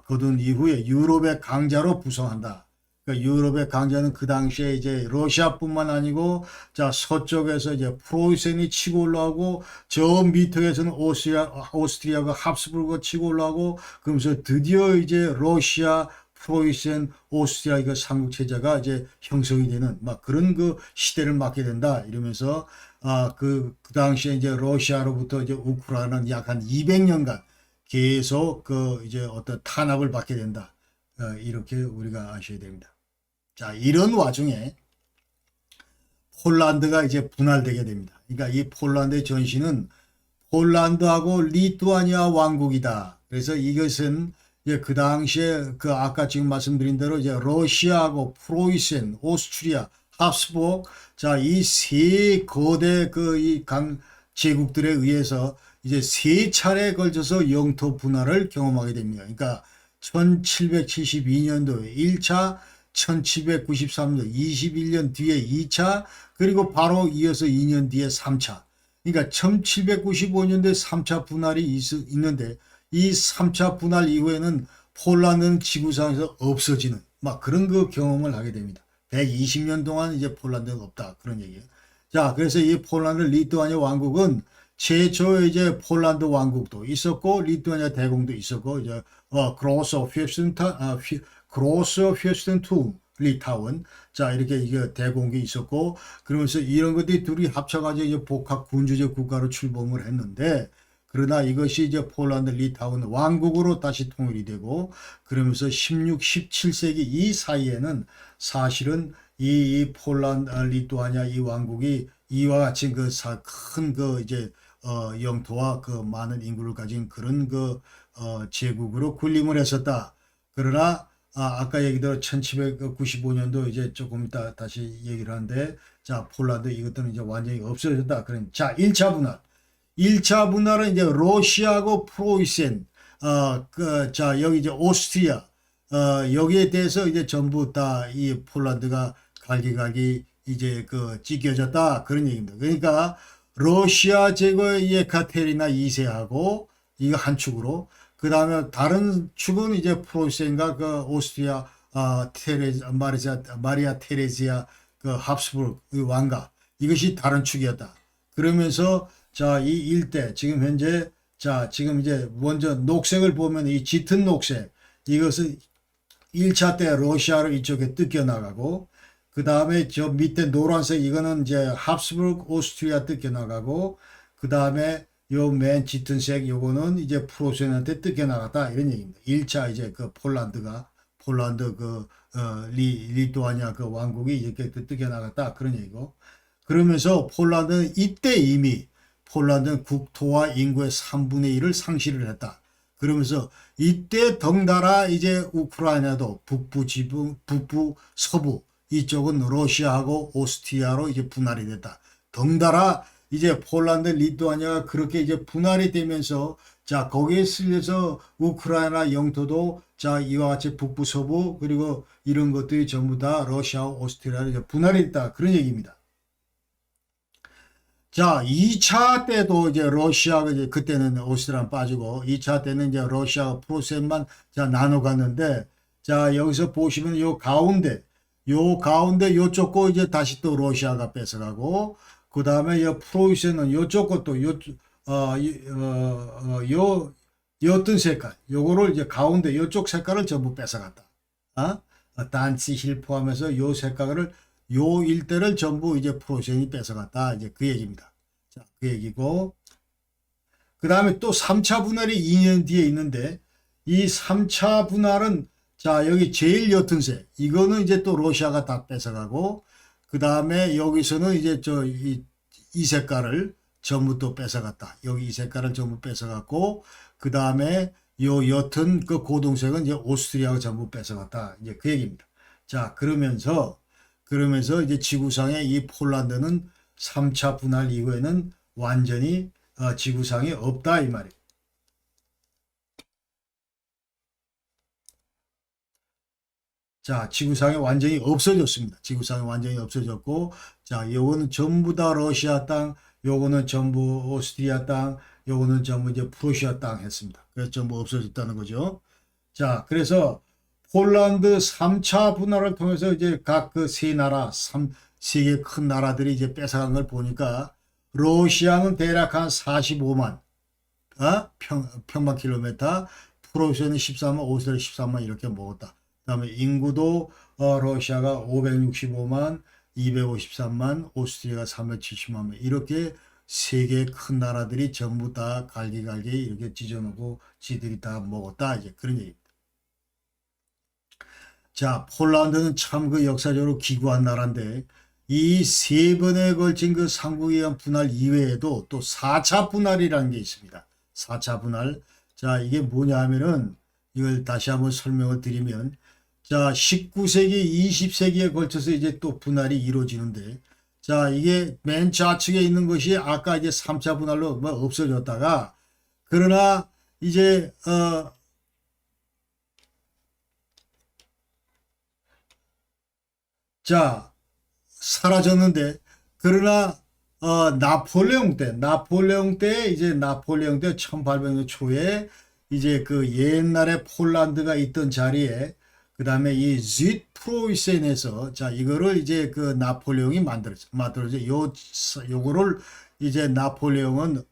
거둔 이후에 유럽의 강자로 부상한다. 그러니까 유럽의 강자는 그 당시에 이제 러시아뿐만 아니고 자, 서쪽에서 이제 프로이센이 치고 올라오고 저 밑에서는 오스트리아가 합스부르크가 치고 올라오고 그러면서 드디어 이제 러시아 프로이센 오스트리아 그 삼국 체제가 이제 형성이 되는 막 그런 그 시대를 맞게 된다 이러면서 그 당시에 이제 러시아로부터 이제 우크라이나는 약 한 200년간 계속 그 이제 어떤 탄압을 받게 된다. 이렇게 우리가 아셔야 됩니다. 자, 이런 와중에 폴란드가 이제 분할되게 됩니다. 그러니까 이 폴란드의 전신은 폴란드하고 리투아니아 왕국이다. 그래서 이것은 이제 그 당시에 그 아까 지금 말씀드린 대로 이제 러시아하고 프로이센, 오스트리아, 합스부르크 자, 이 세 거대 그 이 강 제국들에 의해서 이제 세 차례에 걸쳐서 영토 분할을 경험하게 됩니다. 그러니까 1772년도에 1차, 1793년 21년 뒤에 2차, 그리고 바로 이어서 2년 뒤에 3차. 그러니까 1795년도에 3차 분할이 있는데 이 3차 분할 이후에는 폴란드는 지구상에서 없어지는 막 그런 그 경험을 하게 됩니다. 120년 동안 이제 폴란드가 없다. 그런 얘기예요. 자, 그래서 이 폴란드 리투아니아 왕국은 최초 이제 폴란드 왕국도 있었고 리투아니아 대공도 있었고 이제 그로스 휘스튼 투 리타운 자 이렇게 이게 대공이 있었고 그러면서 이런 것들이 둘이 합쳐가지고 이제 복합 군주제 국가로 출범을 했는데 그러나 이것이 이제 폴란드 리타운 왕국으로 다시 통일이 되고 그러면서 16, 17세기 이 사이에는 사실은 이 폴란드 리투아니아 이 왕국이 이와 같이 그 큰 그 이제 영토와 그 많은 인구를 가진 그런 그 제국으로 군림을 했었다. 그러나 아까 얘기대로 1795년도 이제 조금 이따 다시 얘기를 하는데 자 폴란드 이것들은 이제 완전히 없어졌다. 그럼 자 1차 분할. 1차 분할은 이제 러시아하고 프로이센 자 여기 이제 오스트리아 여기에 대해서 이제 전부 다 이 폴란드가 갈기갈기 이제 그 찢겨졌다 그런 얘기입니다. 그러니까 러시아 제국의 예카테리나 2세하고 이거 한 축으로 그 다음에 다른 축은 이제 프로이센과 그 오스트리아 마리아 테레지아 그 합스부르크 그 왕가 이것이 다른 축이었다. 그러면서 자 이 일대 지금 현재 자 지금 이제 먼저 녹색을 보면 이 짙은 녹색 이것은 1차 때 러시아로 이쪽에 뜯겨 나가고 그 다음에 저 밑에 노란색 이거는 이제 합스부르크 오스트리아 뜯겨 나가고 그 다음에 요 맨 짙은 색 요거는 이제 프로이센한테 뜯겨 나갔다 이런 얘기입니다. 1차 이제 그 폴란드 그 리투아니아 그 왕국이 이렇게 뜯겨 나갔다 그런 얘기고 그러면서 폴란드는 이때 이미 폴란드는 국토와 인구의 3분의 1을 상실을 했다. 그러면서 이때 덩달아 이제 우크라이나도 북부 서부 이쪽은 러시아하고 오스트리아로 이제 분할이 됐다. 덩달아 이제 폴란드, 리투아니아가 그렇게 이제 분할이 되면서 자 거기에 쓸려서 우크라이나 영토도 자 이와 같이 북부 서부 그리고 이런 것들이 전부 다 러시아와 오스트리아로 이제 분할이 됐다 그런 얘기입니다. 자 2차 때도 이제 러시아가 이제 그때는 오스트리아 빠지고 2차 때는 이제 러시아 프로센만 자 나눠 갔는데 자 여기서 보시면 요 가운데 요쪽 거 이제 다시 또 러시아가 뺏어가고 그 다음에 요 프로이센은 요쪽 것도 어떤 색깔 요거를 이제 가운데 요쪽 색깔을 전부 뺏어갔다. 단치힐 포함해서 요 색깔을 요 일대를 전부 이제 프로이센이 뺏어갔다. 이제 그 얘기입니다. 자, 그 얘기고 그 다음에 또 3차 분할이 2년 뒤에 있는데 이 3차 분할은 자 여기 제일 옅은 색 이거는 이제 또 러시아가 다 뺏어가고 그 다음에 여기서는 이제 이 색깔을 전부 또 뺏어갔다. 여기 이 색깔을 전부 뺏어갔고 그 다음에 요 옅은 그 고동색은 이제 오스트리아가 전부 뺏어갔다. 이제 그 얘기입니다. 자 그러면서 이제 지구상의 이 폴란드는 3차 분할 이후에는 완전히 지구상에 없다 이 말이에요. 자, 지구상에 완전히 없어졌습니다. 지구상에 완전히 없어졌고, 자, 요거는 전부 다 러시아 땅, 요거는 전부 오스트리아 땅, 요거는 전부 이제 프로시아 땅 했습니다. 그래서 전부 없어졌다는 거죠. 자, 그래서 폴란드 3차 분할을 통해서 이제 각 그 세 나라, 세 개 큰 나라들이 이제 뺏어간 걸 보니까 러시아는 대략 한 45만, 평방킬로미터, 프로시아는 14만, 오스트리아 13만 이렇게 먹었다. 그다음에 인구도 러시아가 565만, 253만, 오스트리아가 370만 이렇게 세 개 큰 나라들이 전부 다 갈기갈기 이렇게 찢어놓고 지들이 다 먹었다 이제 그런 얘기입니다. 자, 폴란드는 참 그 역사적으로 기구한 나라인데 이 세 번에 걸친 그 삼국에 의한 분할 이외에도 또 4차 분할이라는 게 있습니다. 4차 분할. 자, 이게 뭐냐 하면은 이걸 다시 한번 설명을 드리면 자, 19세기, 20세기에 걸쳐서 이제 또 분할이 이루어지는데, 자, 이게 맨 좌측에 있는 것이 아까 이제 3차 분할로 없어졌다가, 그러나 이제, 자, 사라졌는데, 그러나 나폴레옹 때 이제 나폴레옹 때 1800년 초에 이제 그 옛날에 폴란드가 있던 자리에 그다음에 이 지프로이센에서 자 이거를 이제 그 나폴레옹이 만들어져 요거를 이제 나폴레옹은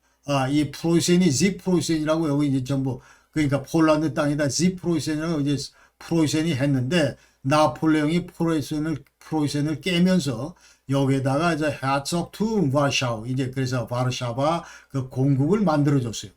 이 프로이센이 지프로이센이라고 여기 이제 전부 그러니까 폴란드 땅이다 지프로이센이라고 이제 프로이센이 했는데 나폴레옹이 프로이센을 깨면서 여기에다가 이제 헤르츠og 투 와르샤우 이제 그래서 와르샤바 그 공국을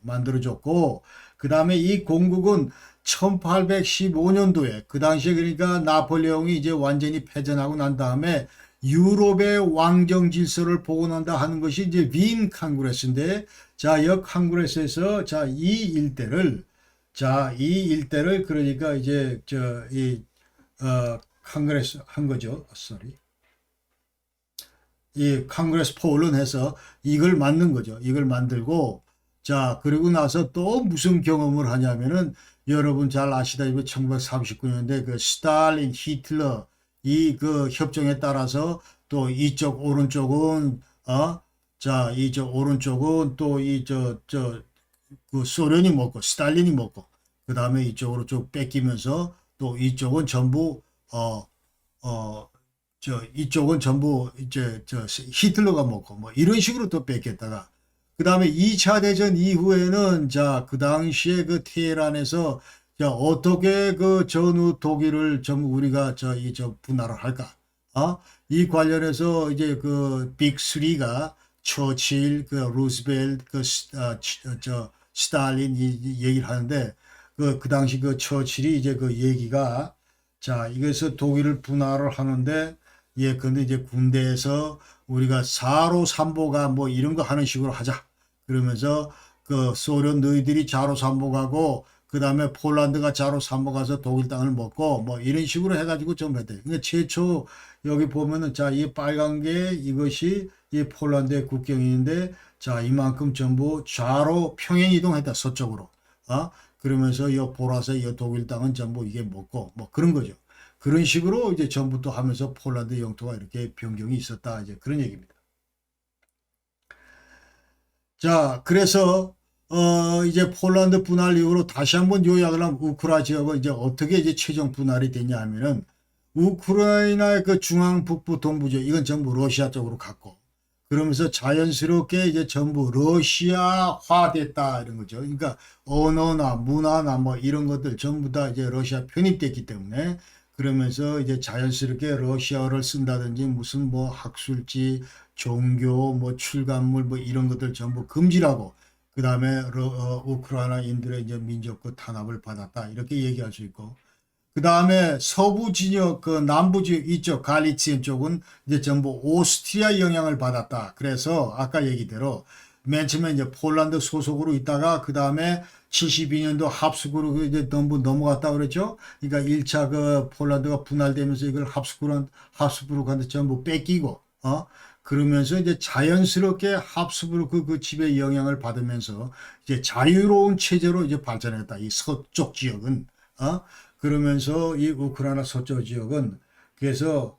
만들어줬고 그 다음에 이 공국은 1815년도에 그 당시에 그러니까 나폴레옹이 이제 완전히 패전하고 난 다음에 유럽의 왕정 질서를 복원한다 하는 것이 이제 윈 캉그레스인데 자, 이 캉그레스에서 자, 이 일대를 그러니까 이제 캉그레스 한 거죠. 이 컨그레스 폴은 해서 이걸 만든 거죠. 이걸 만들고 자 그리고 나서 또 무슨 경험을 하냐면은 여러분 잘 아시다시피 1939년대 그 스탈린, 히틀러 이 그 협정에 따라서 또 이쪽 오른쪽은 자 이쪽 오른쪽은 또 그 소련이 먹고 스탈린이 먹고 그 다음에 이쪽으로 쭉 뺏기면서 또 이쪽은 전부 이쪽은 전부 이제 히틀러가 먹고 뭐 이런 식으로 또 뺏겼다가 그 다음에 2차 대전 이후에는 자 그 당시에 그 테헤란에서 자 어떻게 그 전후 독일을 전부 우리가 분할을 할까? 이 관련해서 이제 그 빅3가 처칠, 그 루스벨트, 스탈린 이 얘기를 하는데 그 당시 그 처칠이 이제 그 얘기가 자 이것서 독일을 분할을 하는데 예, 근데 이제 군대에서 우리가 사로 삼보가 뭐 이런 거 하는 식으로 하자. 그러면서 그 소련 너희들이 자로 삼보가고 그 다음에 폴란드가 자로 삼보가서 독일 땅을 먹고 뭐 이런 식으로 해가지고 좀 했대. 그러니까 최초 여기 보면은 자 이 빨간 게 이것이 이 폴란드의 국경인데 자 이만큼 전부 좌로 평행 이동했다 서쪽으로. 그러면서 이 보라색 이 독일 땅은 전부 이게 먹고 뭐 그런 거죠. 그런 식으로 이제 전부터 하면서 폴란드 영토가 이렇게 변경이 있었다. 이제 그런 얘기입니다. 자, 그래서 이제 폴란드 분할 이후로 다시 한번 요약을 하면 우크라 지역은 이제 어떻게 이제 최종 분할이 됐냐 하면은 우크라이나의 그 중앙 북부 동부 지역 이건 전부 러시아 쪽으로 갔고 그러면서 자연스럽게 이제 전부 러시아화 됐다 이런 거죠. 그러니까 언어나 문화나 뭐 이런 것들 전부 다 이제 러시아 편입됐기 때문에 그러면서 이제 자연스럽게 러시아어를 쓴다든지 무슨 뭐 학술지, 종교, 뭐 출간물 뭐 이런 것들 전부 금지하고 그 다음에 우크라이나인들의 이제 민족그 탄압을 받았다 이렇게 얘기할 수 있고 그 다음에 서부 진영 그 남부 지역 이쪽 갈리치엔 쪽은 이제 전부 오스트리아 영향을 받았다. 그래서 아까 얘기대로 맨 처음에 이제 폴란드 소속으로 있다가 그 다음에 72년도 합수국으로 이제 넘어갔다 그랬죠. 그러니까 1차 그 폴란드가 분할되면서 이걸 합수부르크한테 전부 뺏기고, 그러면서 이제 자연스럽게 합수부르크 그 집의 영향을 받으면서 이제 자유로운 체제로 이제 발전했다. 이 서쪽 지역은, 그러면서 이 우크라이나 서쪽 지역은 그래서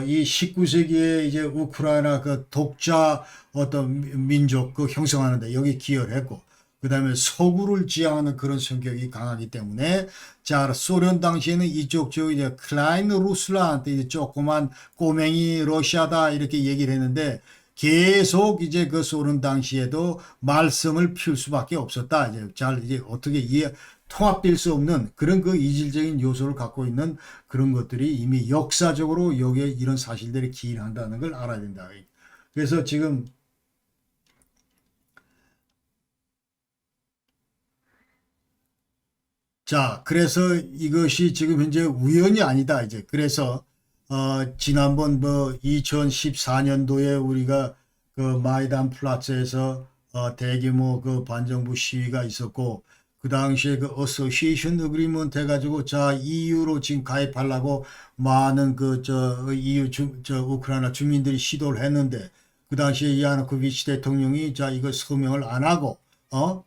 이 19세기에 이제 우크라이나 그 독자 어떤 민족 그 형성하는데 여기 기여를 했고 그 다음에 서구를 지향하는 그런 성격이 강하기 때문에 자 소련 당시에는 이쪽 저 이제 클라인 루슬란한테 이제 조그만 꼬맹이 러시아다 이렇게 얘기를 했는데 계속 이제 그 소련 당시에도 말썽을 피울 수밖에 없었다. 이제 잘 이제 어떻게 통합될 수 없는 그런 그 이질적인 요소를 갖고 있는 그런 것들이 이미 역사적으로 여기에 이런 사실들이 기인한다는 걸 알아야 된다. 그래서 지금 자, 그래서 이것이 지금 현재 우연이 아니다. 이제 그래서 지난번 뭐 2014년도에 우리가 그 마이단 플라츠에서 대규모 그 반정부 시위가 있었고 그 당시에 그 어소시에이션 어그리먼트 해가지고 자 EU로 지금 가입하려고 많은 그 EU 우크라이나 주민들이 시도를 했는데 그 당시에 야누코비치 대통령이 자 이거 서명을 안 하고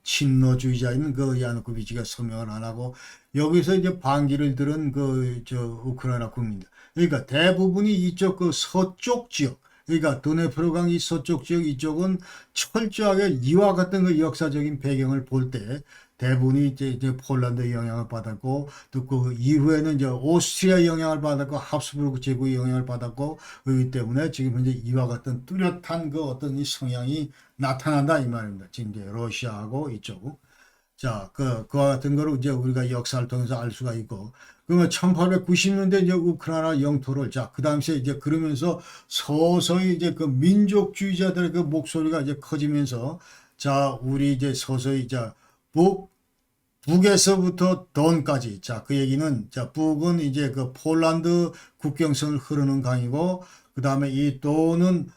친러주의자인 그 야누코비치가 서명을 안 하고 여기서 이제 반기를 들은 그 저 우크라이나 국민들. 그러니까 대부분이 이쪽 그 서쪽 지역, 그러니까 도네프로강 이 서쪽 지역 이쪽은 철저하게 이와 같은 그 역사적인 배경을 볼 때 대부분이 이제 폴란드 영향을 받았고 또 그 이후에는 이제 오스트리아 영향을 받았고 합스부르크 제국의 영향을 받았고 그렇기 때문에 지금 현재 이와 같은 뚜렷한 그 어떤 이 성향이 나타난다 이 말입니다. 지금 이제 러시아하고 이쪽. 자, 그와 같은 거를 이제 우리가 역사를 통해서 알 수가 있고, 그러면 1890년대 이제 우크라이나 영토를, 자, 그 당시에 이제 그러면서 서서히 이제 그 민족주의자들의 그 목소리가 이제 커지면서, 자, 우리 이제 서서히 이제 북에서부터 돈까지, 자, 그 얘기는, 자, 북은 이제 그 폴란드 국경선을 흐르는 강이고, 그 다음에 이 돈은,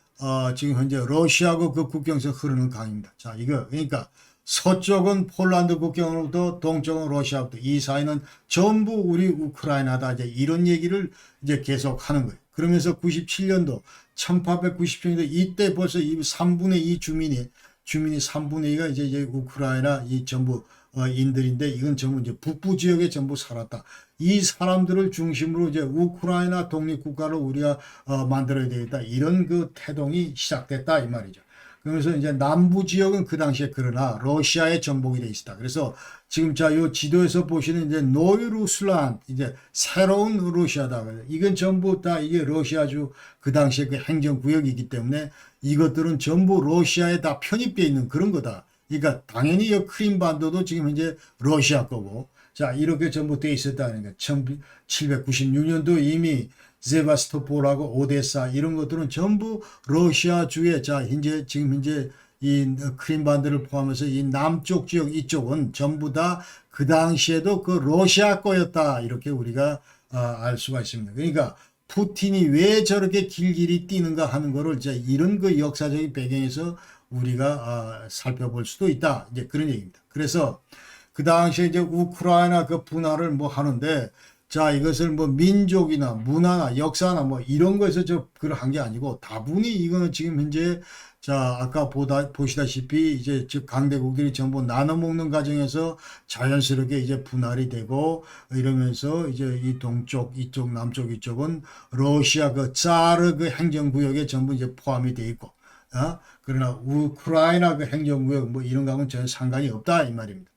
지금 현재 러시아하고 그 국경선 흐르는 강입니다. 자, 이거, 그러니까, 서쪽은 폴란드 국경으로부터 동쪽은 러시아부터 이 사이는 전부 우리 우크라이나다 이제 이런 얘기를 이제 계속 하는 거예요. 그러면서 97년도 1897년도 이때 벌써 이 3분의 2 주민이 3분의 2가 이제 우크라이나 이 전부 인들인데 이건 전부 이제 북부 지역에 전부 살았다. 이 사람들을 중심으로 이제 우크라이나 독립국가를 우리가 만들어야 되겠다. 이런 그 태동이 시작됐다 이 말이죠. 그러면서 이제 남부 지역은 그 당시에 그러나 러시아에 정복이 돼 있었다. 그래서 지금 자, 요 지도에서 보시는 이제 노이루슬란, 이제 새로운 러시아다. 이건 전부 다 이게 러시아주 그 당시에 그 행정구역이기 때문에 이것들은 전부 러시아에 다 편입되어 있는 그런 거다. 그러니까 당연히 이 크림반도도 지금 현재 러시아 거고. 자, 이렇게 전부 돼 있었다는 거. 1796년도 이미 세바스토폴하고 오데사 이런 것들은 전부 러시아주의 자 현재 지금 현재 이 크림반도를 포함해서 이 남쪽 지역 이쪽은 전부 다 그 당시에도 그 러시아 거였다 이렇게 우리가 알 수가 있습니다. 그러니까 푸틴이 왜 저렇게 길길이 뛰는가 하는 거를 이제 이런 그 역사적인 배경에서 우리가 살펴볼 수도 있다 이제 그런 얘기입니다. 그래서 그 당시에 이제 우크라이나 그 분할을 뭐 하는데 자, 이것을 뭐 민족이나 문화나 역사나 뭐 이런 거에서 그걸 한 게 아니고 다분히 이거는 지금 현재 자, 아까 보시다시피 이제 즉 강대국들이 전부 나눠 먹는 과정에서 자연스럽게 이제 분할이 되고 이러면서 이제 이 동쪽, 이쪽, 남쪽, 이쪽은 러시아 그 짜르 그 행정구역에 전부 이제 포함이 돼 있고, 그러나 우크라이나 그 행정구역 뭐 이런 거하고는 전혀 상관이 없다 이 말입니다.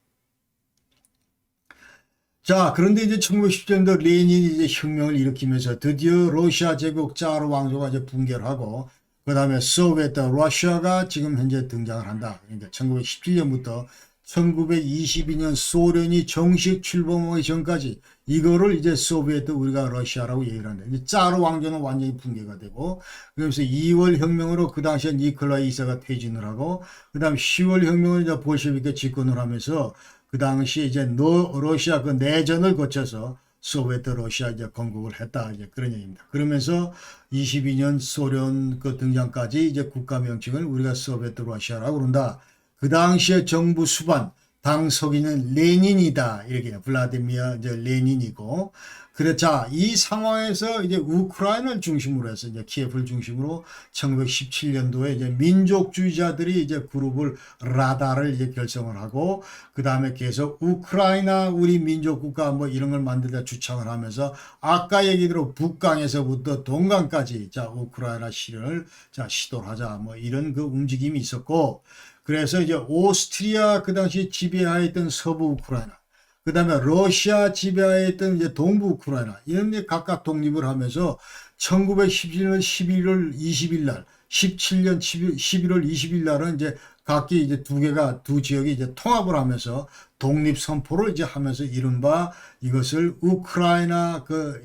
자, 그런데 이제 1910년도 레닌이 이제 혁명을 일으키면서 드디어 러시아 제국 짜르 왕조가 이제 붕괴를 하고, 그 다음에 소비에트 러시아가 지금 현재 등장을 한다. 그러니까 1917년부터 1922년 소련이 정식 출범하기 전까지 이거를 이제 소비에트 우리가 러시아라고 얘기를 하는데, 이제 짜르 왕조는 완전히 붕괴가 되고, 그래서 2월 혁명으로 그 당시에 니콜라이 2세가 퇴진을 하고, 그 다음 10월 혁명을 이제 볼셰비크가 집권을 하면서 그 당시 이제 러시아 그 내전을 거쳐서 소비에트 러시아 이제 건국을 했다 이제 그런 얘기입니다. 그러면서 22년 소련 그 등장까지 이제 국가 명칭을 우리가 소비에트 러시아라고 그런다. 그 당시에 정부 수반 당 서기는 레닌이다 이렇게 블라디미르 이제 레닌이고 그렇자 이 상황에서 이제 우크라이나를 중심으로 해서 이제 키예프를 중심으로 1917년도에 이제 민족주의자들이 이제 그룹을 라다를 이제 결성을 하고 그 다음에 계속 우크라이나 우리 민족국가 뭐 이런 걸 만들다 주창을 하면서 아까 얘기대로 북강에서부터 동강까지 자 우크라이나 실현을 자 시도를 하자 뭐 이런 그 움직임이 있었고 그래서 이제 오스트리아 그 당시 지배하에 있던 서부 우크라이나 그 다음에 러시아 지배하에 있던 이제 동부 우크라이나 이런 데 각각 독립을 하면서 1917년 11월 20일 날 17년 11월 20일 날은 이제 각기 이제 두 지역이 이제 통합을 하면서 독립 선포를 이제 하면서 이른바 이것을 우크라이나 그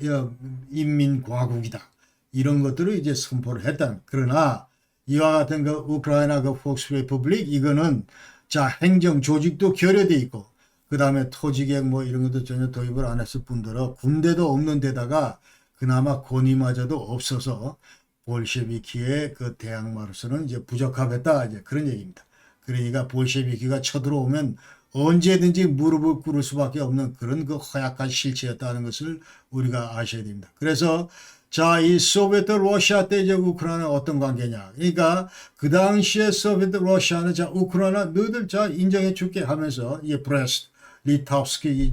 인민공화국이다. 이런 것들을 이제 선포를 했다. 그러나 이와 같은 그 우크라이나 그 폭스 리퍼블릭 이거는 자 행정 조직도 결여돼 있고 그 다음에 토지계획 뭐 이런 것도 전혀 도입을 안 했을 뿐더러 군대도 없는 데다가 그나마 권위마저도 없어서 볼셰비키의 그 대항마로서는 이제 부적합했다 이제 그런 얘기입니다. 그러니까 볼셰비키가 쳐들어오면 언제든지 무릎을 꿇을 수밖에 없는 그런 그 허약한 실체였다는 것을 우리가 아셔야 됩니다. 그래서 자, 이 소비에트 러시아 때 이제 우크라이나 어떤 관계냐. 그러니까 그 당시에 소비에트 러시아는 자, 우크라이나 너희들 자 인정해 줄게 하면서 이 브레스트, 리타우스키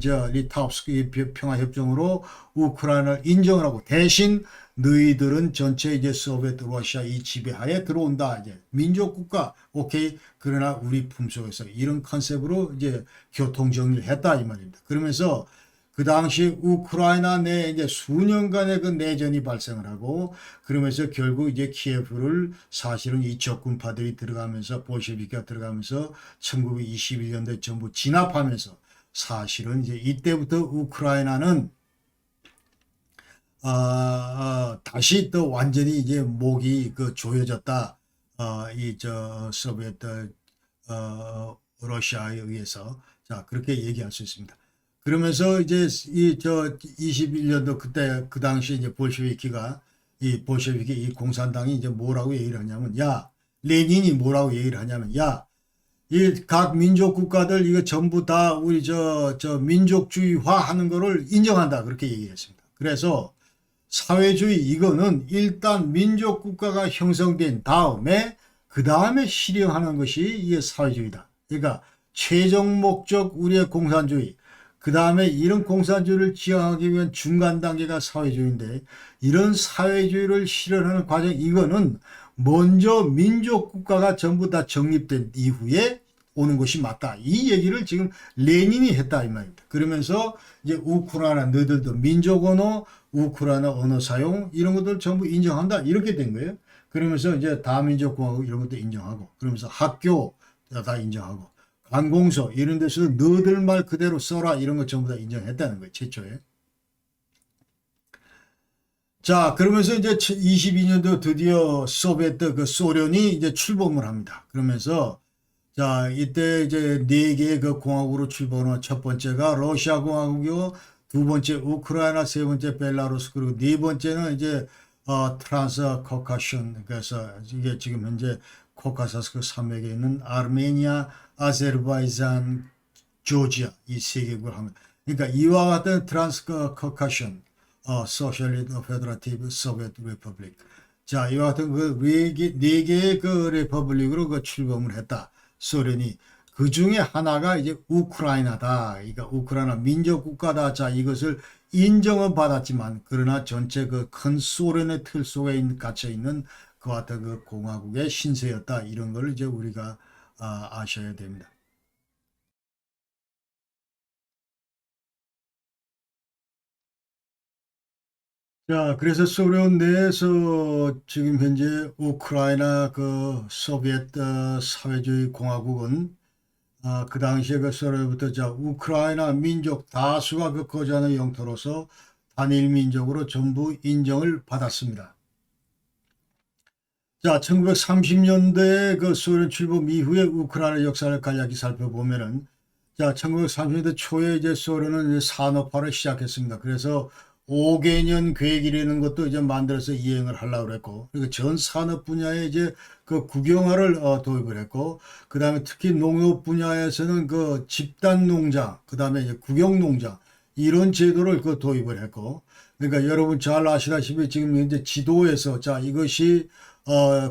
평화협정으로 우크라이나를 인정을 하고 대신 너희들은 전체 이제 소비에트 러시아 이 지배하에 들어온다. 이제 민족국가 오케이. 그러나 우리 품속에서 이런 컨셉으로 이제 교통 정리를 했다 이 말입니다. 그러면서 그 당시 우크라이나 내에 이제 수년간의 그 내전이 발생을 하고 그러면서 결국 이제 키예프를 사실은 이 적군파들이 들어가면서 볼셰비키가 들어가면서 1921년도에 전부 진압하면서 사실은 이제 이때부터 우크라이나는 다시 또 완전히 이제 목이 그 조여졌다. 이 저 소비에트 러시아에 의해서 자 그렇게 얘기할 수 있습니다. 그러면서 이제 이 저 21년도 그때 그 당시 이제 볼셰비키 이 공산당이 이제 뭐라고 얘기를 하냐면 야 레닌이 뭐라고 얘기를 하냐면 야 이 각 민족 국가들 이거 전부 다 우리 저 민족주의화 하는 거를 인정한다 그렇게 얘기했습니다. 그래서 사회주의 이거는 일단 민족 국가가 형성된 다음에 그 다음에 실행하는 것이 이게 사회주의다. 그러니까 최종 목적 우리의 공산주의 그 다음에 이런 공산주의를 지향하기 위한 중간 단계가 사회주의인데 이런 사회주의를 실현하는 과정 이거는 먼저 민족 국가가 전부 다 정립된 이후에 오는 것이 맞다. 이 얘기를 지금 레닌이 했다 이 말입니다. 그러면서 이제 우크라이나 너희들도 민족 언어, 우크라이나 언어 사용 이런 것들 전부 인정한다 이렇게 된 거예요. 그러면서 이제 다민족공화국 이런 것도 인정하고 그러면서 학교 다 인정하고 관공서 이런 데서 너희들 말 그대로 써라 이런 것 전부 다 인정했다는 거예요. 최초에. 자, 그러면서 이제 22년도 드디어 소비에트 그 소련이 이제 출범을 합니다. 그러면서 자, 이때 이제 네 개의 그 공화국으로 출범한 첫 번째가 러시아 공화국이고 두 번째 우크라이나, 세 번째 벨라루스 그리고 네 번째는 이제 트란스 코카션 그래서 이게 지금 현재 코카사스 그 산맥에 있는 아르메니아, 아제르바이잔, 조지아 이 세 개국을 합니다. 그러니까 이와 같은 트란스 코카션 소셜리스트 페더라티브 소비에트 리퍼블릭. 자, 이와 같은 그 네 개의 그 리퍼블릭으로 그 출범을 했다. 소련이 그 중에 하나가 이제 우크라이나다. 그러니까 우크라이나 민족 국가다. 자, 이것을 인정은 받았지만 그러나 전체 그 큰 소련의 틀 속에 갇혀 있는 그 같은 그 공화국의 신세였다. 이런 걸 이제 우리가 아셔야 됩니다. 자, 그래서 소련 내에서 지금 현재 우크라이나 그 소비에트 사회주의 공화국은 그 당시에 그 소련부터 자 우크라이나 민족 다수가 그 거주하는 영토로서 단일 민족으로 전부 인정을 받았습니다. 자, 1930년대 그 소련 출범 이후에 우크라이나 역사를 간략히 살펴보면은 자, 1930년대 초에 이제 소련은 이제 산업화를 시작했습니다. 그래서 5개년 계획이라는 것도 이제 만들어서 이행을 하려고 그랬고, 그리고 전 산업 분야에 이제 그 국영화를 도입을 했고, 그 다음에 특히 농업 분야에서는 그 집단 농장, 그 다음에 이제 국영 농장, 이런 제도를 그 도입을 했고, 그러니까 여러분 잘 아시다시피 지금 현재 지도에서 자, 이것이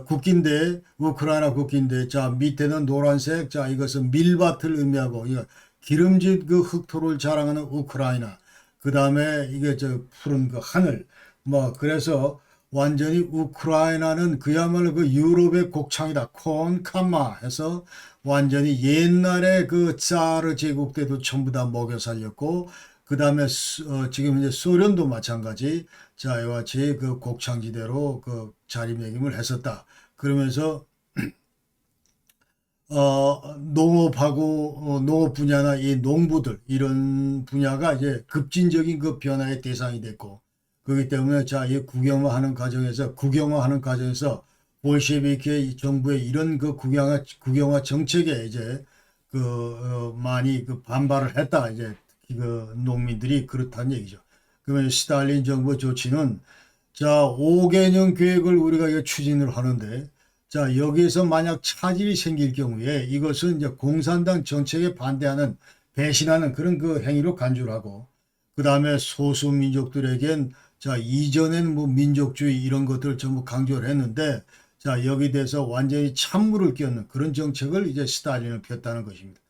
국기인데, 우크라이나 국기인데, 자, 밑에는 노란색, 자, 이것은 밀밭을 의미하고, 이거 기름진 그 흑토를 자랑하는 우크라이나, 그 다음에 이게 저 푸른 그 하늘, 뭐, 그래서 완전히 우크라이나는 그야말로 그 유럽의 곡창이다. 콘카마 해서 완전히 옛날에 그 차르 제국 때도 전부 다 먹여 살렸고, 그 다음에 지금 이제 소련도 마찬가지 자 이와 같이 그 곡창지대로 그 자리매김을 했었다. 그러면서 농업하고 농업 분야나 이 농부들 이런 분야가 이제 급진적인 그 변화의 대상이 됐고 그렇기 때문에 자 이 국영화하는 과정에서 볼셰비키 정부의 이런 그 국영화 정책에 이제 그 많이 그 반발을 했다. 이제 그 농민들이 그렇다는 얘기죠. 그러면 스탈린 정부 조치는 자 5개년 계획을 우리가 이거 추진을 하는데 자 여기에서 만약 차질이 생길 경우에 이것은 이제 공산당 정책에 반대하는 배신하는 그런 그 행위로 간주를 하고 그 다음에 소수민족들에겐 자, 이전에는 뭐 민족주의 이런 것들을 전부 강조를 했는데, 자, 여기 대해서 완전히 찬물을 끼얹는 그런 정책을 이제 스탈린은 폈다는 것입니다.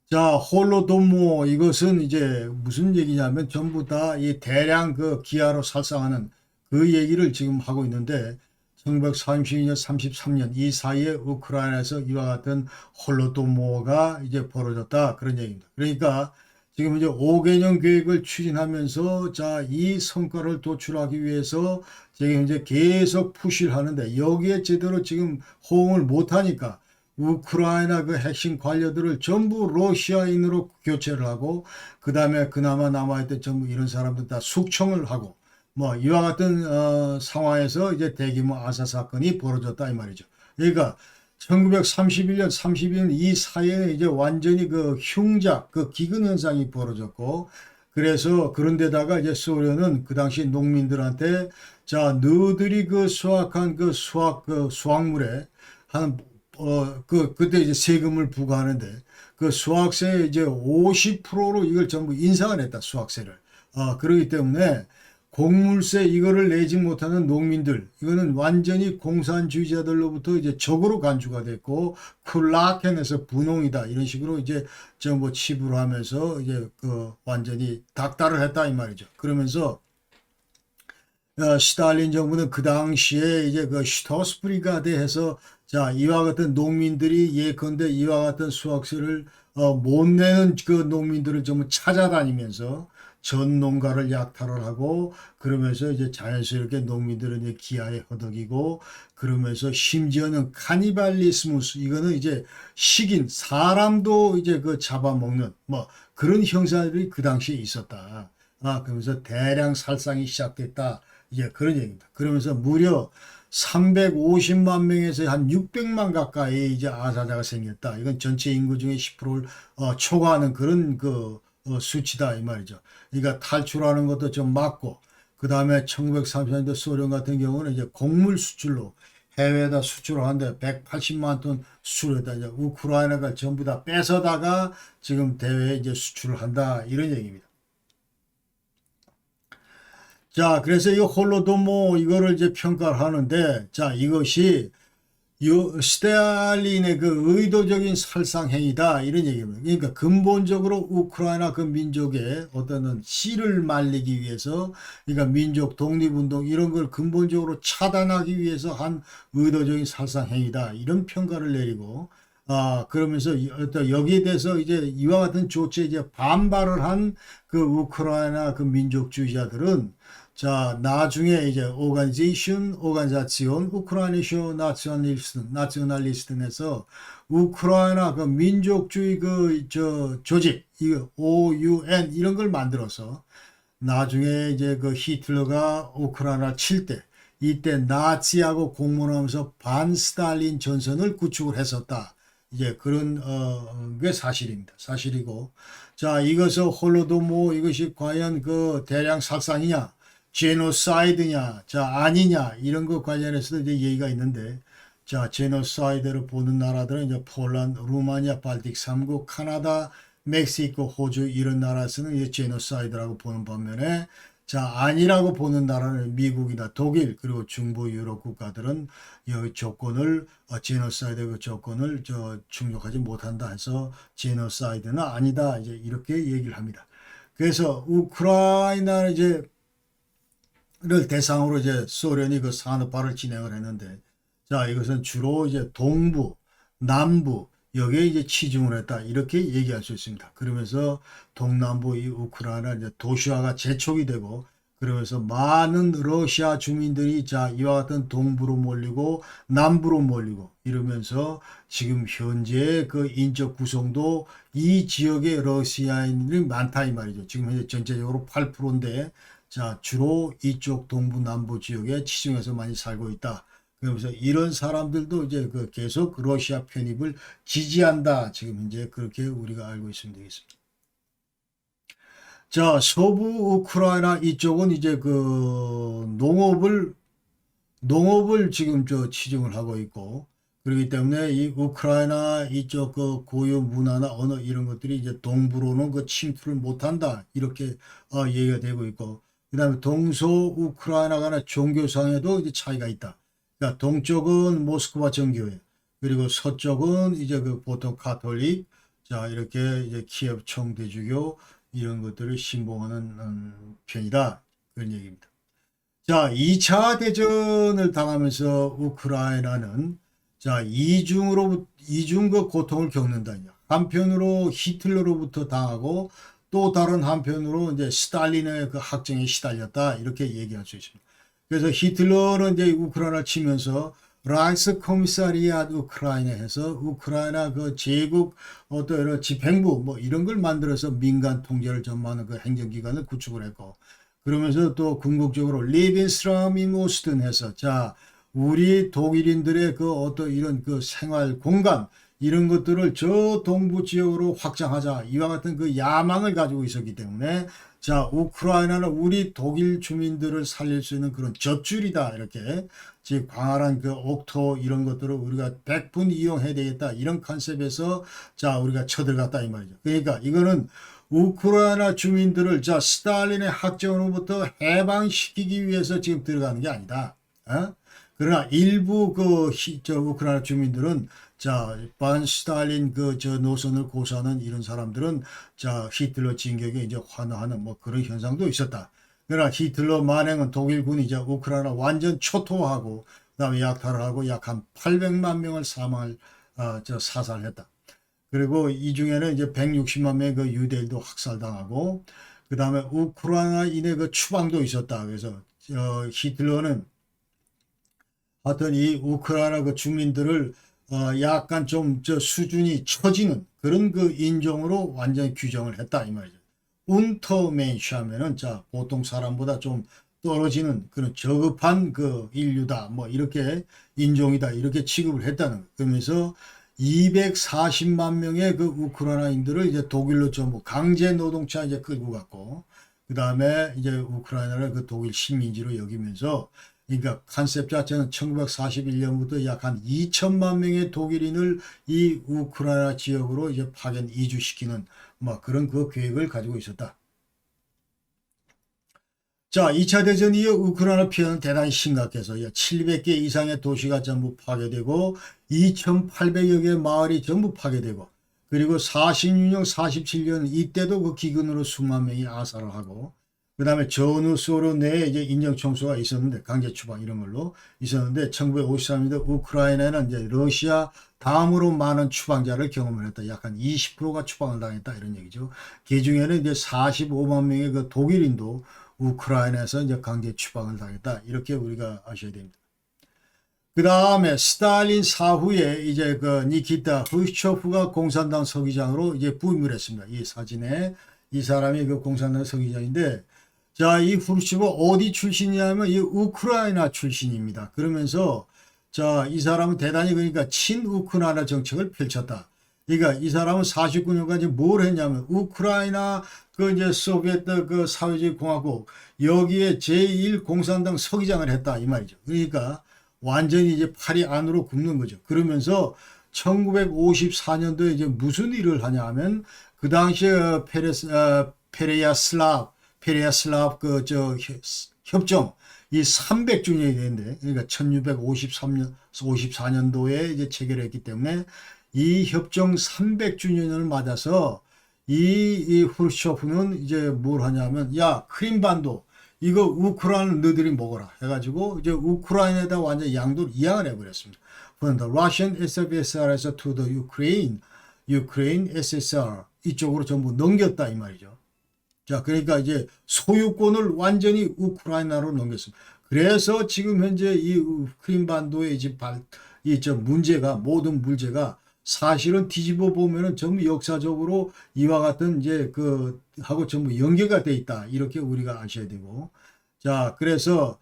자, 홀로도모 이것은 이제 무슨 얘기냐면 전부 다 이 대량 그 기아로 살상하는 그 얘기를 지금 하고 있는데 1932년, 33년 이 사이에 우크라이나에서 이와 같은 홀로도모가 이제 벌어졌다 그런 얘기입니다. 그러니까 지금 이제 5개년 계획을 추진하면서 자, 이 성과를 도출하기 위해서 지금 이제 계속 푸시를 하는데 여기에 제대로 지금 호응을 못 하니까 우크라이나 그 핵심 관료들을 전부 러시아인으로 교체를 하고 그 다음에 그나마 남아있던 전부 이런 사람들 다 숙청을 하고 뭐 이와 같은 상황에서 이제 대규모 아사 사건이 벌어졌다 이 말이죠. 그러니까 1931년, 32년 이 사이에 이제 완전히 그 흉작, 그 기근 현상이 벌어졌고 그래서 그런데다가 이제 소련은 그 당시 농민들한테 자 너희들이 그 수확한 그 수확물에 한 그때 이제 세금을 부과하는데 그 수확세 이제 50%로 이걸 전부 인상을 했다, 수확세를. 그러기 때문에 곡물세 이거를 내지 못하는 농민들, 이거는 완전히 공산주의자들로부터 이제 적으로 간주가 됐고, 클라켄에서 분홍이다. 이런 식으로 이제 전부 치부를 하면서 이제 그 완전히 닥달을 했다, 이 말이죠. 그러면서 스탈린 정부는 그 당시에 이제 그 슈터스브리가드 해서 자, 이와 같은 농민들이 예컨대 이와 같은 수확세를 못 내는 그 농민들을 전부 찾아다니면서 전 농가를 약탈을 하고 그러면서 이제 자연스럽게 농민들은 이제 기아에 허덕이고 그러면서 심지어는 카니발리스무스 이거는 이제 식인 사람도 이제 그 잡아먹는 뭐 그런 형사들이 그 당시에 있었다. 그러면서 대량 살상이 시작됐다. 이제 그런 얘기입니다. 그러면서 무려 350만 명에서 한 600만 가까이 이제 아사자가 생겼다. 이건 전체 인구 중에 10%를 초과하는 그런 그 수치다 이 말이죠. 그러니까 탈출하는 것도 좀 막고 그 다음에 1930년대 소련 같은 경우는 이제 곡물 수출로 해외에다 수출을 하는데 180만 톤 수출했다. 이제 우크라이나가 전부 다 뺏어다가 지금 대회에 이제 수출을 한다 이런 얘기입니다. 자, 그래서 이 홀로도모 이거를 이제 평가를 하는데, 자, 이것이 스탈린의 그 의도적인 살상 행위다 이런 얘기입니다. 그러니까 근본적으로 우크라이나 그 민족의 어떤 씨를 말리기 위해서, 그러니까 민족 독립운동 이런 걸 근본적으로 차단하기 위해서 한 의도적인 살상 행위다 이런 평가를 내리고, 그러면서 여기에 대해서 이제 이와 같은 조치에 이제 반발을 한 그 우크라이나 그 민족주의자들은 자, 나중에 이제 오르가니자치온 우크라이나쇼 나ционalist에서 우크라이나 그 민족주의 그 조직 이 OUN 이런 걸 만들어서 나중에 이제 그 히틀러가 우크라이나 칠 때 이때 나치하고 공모하면서 반스탈린 전선을 구축을 했었다. 이제 그런 게 사실입니다. 사실이고 자, 이것을 홀로도모 이것이 과연 그 대량 살상이냐 제노사이드냐, 자, 아니냐, 이런 것 관련해서도 이제 얘기가 있는데, 자, 제노사이드를 보는 나라들은 이제 폴란드, 루마니아, 발틱 3국, 카나다, 멕시코, 호주, 이런 나라에서는 이제 제노사이드라고 보는 반면에, 자, 아니라고 보는 나라는 미국이나 독일, 그리고 중부 유럽 국가들은 이 조건을, 제노사이드 그 조건을 충족하지 못한다 해서 제노사이드는 아니다, 이제 이렇게 얘기를 합니다. 그래서 우크라이나는 이제 를 대상으로 이제 소련이 그 산업화를 진행을 했는데, 자, 이것은 주로 이제 동부, 남부, 여기에 이제 치중을 했다. 이렇게 얘기할 수 있습니다. 그러면서 동남부 이 우크라이나 이제 도시화가 재촉이 되고, 그러면서 많은 러시아 주민들이 자, 이와 같은 동부로 몰리고, 남부로 몰리고, 이러면서 지금 현재 그 인적 구성도 이 지역에 러시아인들이 많다. 이 말이죠. 지금 현재 전체적으로 8%인데, 자, 주로 이쪽 동부 남부 지역에 치중해서 많이 살고 있다. 그러면서 이런 사람들도 이제 그 계속 러시아 편입을 지지한다. 지금 이제 그렇게 우리가 알고 있으면 되겠습니다. 자, 서부 우크라이나 이쪽은 이제 그 농업을 지금 치중을 하고 있고, 그렇기 때문에 이 우크라이나 이쪽 그 고유 문화나 언어 이런 것들이 이제 동부로는 그 침투를 못한다. 이렇게 얘기가 되고 있고, 그다음에 동서 우크라이나 간의 종교상에도 이제 차이가 있다. 그러니까 동쪽은 모스크바 정교회, 그리고 서쪽은 이제 그 보통 가톨릭, 자 이렇게 이제 키예브 총대주교 이런 것들을 신봉하는 편이다. 그런 얘기입니다. 자, 2차 대전을 당하면서 우크라이나는 자, 이중 그 고통을 겪는다. 한편으로 히틀러로부터 당하고 또 다른 한편으로 이제 스탈린의 그 학정에 시달렸다. 이렇게 얘기할 수 있습니다. 그래서 히틀러는 이제 우크라이나 치면서 라이스 코미사리아 우크라이나 해서 우크라이나 그 제국 어떤 이런 집행부 뭐 이런 걸 만들어서 민간 통제를 전무하는 그 행정기관을 구축을 했고, 그러면서 또 궁극적으로 리빈스트라미모스든 해서 자 우리 독일인들의 그 어떤 이런 그 생활 공간 이런 것들을 저 동부 지역으로 확장하자 이와 같은 그 야망을 가지고 있었기 때문에 자 우크라이나는 우리 독일 주민들을 살릴 수 있는 그런 젖줄이다, 이렇게 즉 광활한 그 옥토 이런 것들을 우리가 100분 이용해야 되겠다 이런 컨셉에서 자 우리가 쳐들어갔다 이 말이죠. 그러니까 이거는 우크라이나 주민들을 자 스탈린의 학정으로부터 해방시키기 위해서 지금 들어가는 게 아니다. 어? 그러나 일부 저 우크라이나 주민들은 자 반 스탈린 그 저 노선을 고수하는 이런 사람들은 자 히틀러 진격에 이제 환호하는 뭐 그런 현상도 있었다. 그러나 히틀러 만행은 독일군이 이제 우크라이나 완전 초토화하고 그다음에 약탈을 하고 약 한 800만 명을 사살했다. 그리고 이 중에는 이제 160만 명의 그 유대인도 학살당하고, 그 다음에 우크라이나인의 그 추방도 있었다. 그래서 히틀러는 하여튼 이 우크라이나 그 주민들을 약간 좀 저 수준이 처지는 그런 그 인종으로 완전히 규정을 했다 이 말이죠. 운터멘슈 하면은 자 보통 사람보다 좀 떨어지는 그런 저급한 그 인류다 뭐 이렇게 인종이다 이렇게 취급을 했다는 거예요. 그러면서 240만 명의 그 우크라이나인들을 이제 독일로 전부 강제 노동차 이제 끌고 갔고, 그 다음에 이제 우크라이나를 그 독일 식민지로 여기면서, 그러니까 컨셉 자체는 1941년부터 약 한 2천만 명의 독일인을 이 우크라이나 지역으로 이제 파견 이주시키는 뭐 그런 그 계획을 가지고 있었다. 자, 2차 대전 이후 우크라이나 피해는 대단히 심각해서 700개 이상의 도시가 전부 파괴되고 2,800여 개의 마을이 전부 파괴되고, 그리고 46년, 47년 이때도 그 기근으로 수만 명이 아사를 하고, 그 다음에 전후소로 내에 이제 인정청소가 있었는데 강제 추방 이런 걸로 있었는데 1953년도 우크라이나는 이제 러시아 다음으로 많은 추방자를 경험을 했다. 약 한 20%가 추방을 당했다 이런 얘기죠. 그 중에는 이제 45만 명의 그 독일인도 우크라이나에서 이제 강제 추방을 당했다. 이렇게 우리가 아셔야 됩니다. 그 다음에 스탈린 사후에 이제 그 니키타 후르쇼프가 공산당 서기장으로 이제 부임을 했습니다. 이 사진에 이 사람이 그 공산당 서기장인데, 자, 이 후르쇼프가 어디 출신이냐면 이 우크라이나 출신입니다. 그러면서 자, 이 사람은 대단히 그러니까 친우크라이나 정책을 펼쳤다. 그러니까 이 사람은 49년까지 뭘 했냐면 우크라이나 그 이제 소비에트 그 사회주의 공화국 여기에 제1공산당 서기장을 했다 이 말이죠. 그러니까 완전히 이제 팔이 안으로 굽는 거죠. 그러면서 1954년도에 이제 무슨 일을 하냐 하면 그 당시에 페레야슬랍 그 저 협정 이 300주년이 되는데, 그러니까 1654년도에 이제 체결했기 때문에 이 협정 300주년을 맞아서 이 후르쇼프는 이제 뭘 하냐면 야 크림반도 이거 우크라이나 너희들이 먹어라 해가지고 이제 우크라이나에다 완전 양도를 이양을 해버렸습니다. From the Russian SFSR에서 to the Ukraine SSR 이쪽으로 전부 넘겼다 이 말이죠. 자, 그러니까 이제 소유권을 완전히 우크라이나로 넘겼습니다. 그래서 지금 현재 이 크림반도의 이저 문제가 모든 문제가 사실은 뒤집어 보면은 전부 역사적으로 이와 같은 이제 그 하고 전부 연계가 돼 있다. 이렇게 우리가 아셔야 되고. 자, 그래서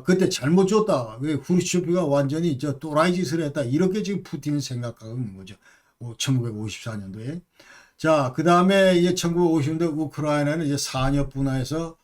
그때 잘못 줬다. 왜 후르쇼프가 완전히 저 또라이 짓을 했다. 이렇게 지금 푸틴은 생각하고 있는 거죠. 1954년도에. 자, 그 다음에 이제 1950년대 우크라이나는 이제 산업 분야에서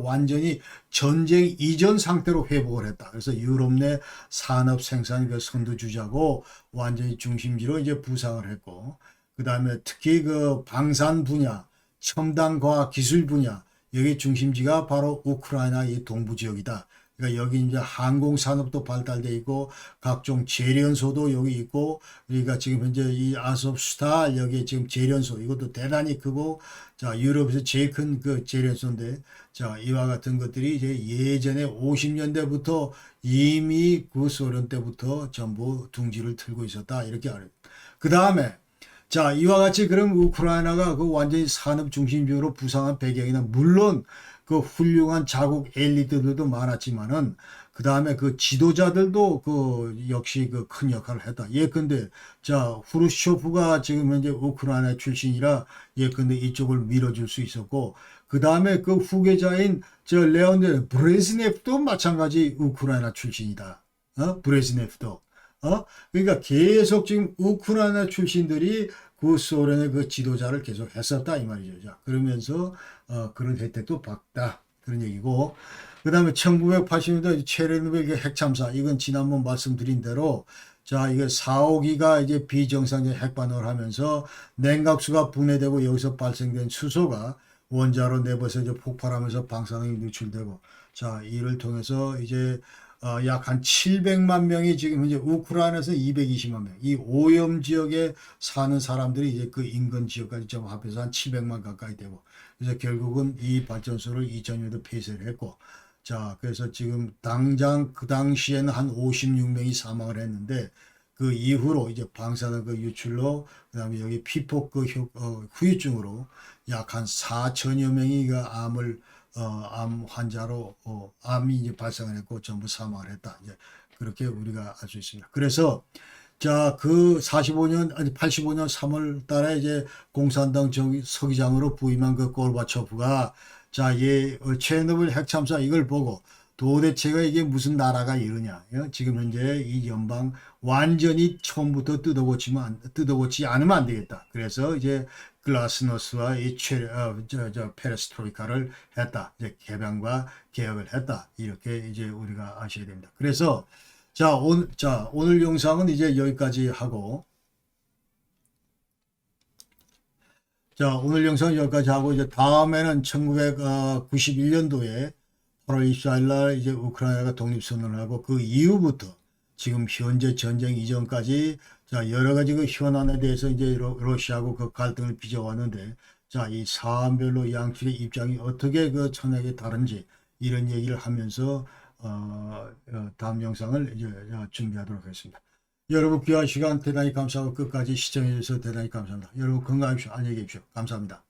완전히 전쟁 이전 상태로 회복을 했다. 그래서 유럽 내 산업 생산 그 선두주자고 완전히 중심지로 이제 부상을 했고, 그 다음에 특히 그 방산 분야, 첨단 과학 기술 분야 여기 중심지가 바로 우크라이나 이 동부 지역이다. 그러니까 여기 이제 항공 산업도 발달돼 있고 각종 재련소도 여기 있고 그러니까 지금 현재 이 아섭스탈 여기 지금 재련소 이것도 대단히 크고 자 유럽에서 제일 큰 그 재련소인데 자 이와 같은 것들이 이제 예전에 50년대부터 이미 그 소련 때부터 전부 둥지를 틀고 있었다 이렇게 알아요. 그 다음에 자, 이와 같이 그럼 우크라이나가 그 완전히 산업 중심지로 부상한 배경이나 물론 그 훌륭한 자국 엘리트들도 많았지만은 그 다음에 그 지도자들도 그 역시 그 큰 역할을 했다. 예컨대 자 후르쇼프가 지금 현재 우크라이나 출신이라 예컨대 이쪽을 밀어줄 수 있었고 그 다음에 그 후계자인 저 레오니드 브레즈네프도 마찬가지 우크라이나 출신이다. 브레즈네프도. 그러니까 계속 지금 우크라이나 출신들이 그 소련의 그 지도자를 계속 했었다 이 말이죠. 자, 그러면서 그런 혜택도 받다 그런 얘기고 그 다음에 1980년대 체르노빌 핵참사 이건 지난번 말씀드린 대로 자 이게 4호기가 이제 비정상적 핵반응을 하면서 냉각수가 분해되고 여기서 발생된 수소가 원자로 내부에서 이제 폭발하면서 방사능이 누출되고 자 이를 통해서 이제 약 한 700만 명이 지금 현재 우크라이나에서 220만 명, 이 오염 지역에 사는 사람들이 이제 그 인근 지역까지 좀 합해서 한 700만 가까이 되고, 그래서 결국은 이 발전소를 2000년도 폐쇄를 했고, 자, 그래서 지금 당장 그 당시에는 한 56명이 사망을 했는데, 그 이후로 이제 방사능 그 유출로, 그 다음에 여기 피폭 그 후유증으로 약 한 4천여 명이 그 암 환자로 암이 이제 발생을 했고 전부 사망을 했다. 이제 그렇게 우리가 알 수 있습니다. 그래서 자, 그 45년 아니 85년 3월 달에 이제 공산당 서기장으로 부임한 그 고르바초프가 자, 체르노빌 핵참사 이걸 보고 도대체가 이게 무슨 나라가 이러냐. 지금 현재 이 연방 완전히 처음부터 뜯어고치지 않으면 안 되겠다. 그래서 이제 글라스노스와 이 페레스트로이카를 했다. 이제 개방과 개혁을 했다. 이렇게 이제 우리가 아셔야 됩니다. 그래서 오늘 영상은 이제 여기까지 하고 자, 오늘 영상은 여기까지 하고 이제 다음에는 1991년도에 8월 24일 날 이제 우크라이나가 독립선언을 하고 그 이후부터 지금 현재 전쟁 이전까지 자, 여러 가지 그 현안에 대해서 이제 러시아하고 그 갈등을 빚어왔는데 자, 이 사안별로 양측의 입장이 어떻게 그 천하게 다른지 이런 얘기를 하면서 다음 영상을 이제 준비하도록 하겠습니다. 여러분 귀한 시간 대단히 감사하고 끝까지 시청해 주셔서 대단히 감사합니다. 여러분 건강하십시오. 안녕히 계십시오. 감사합니다.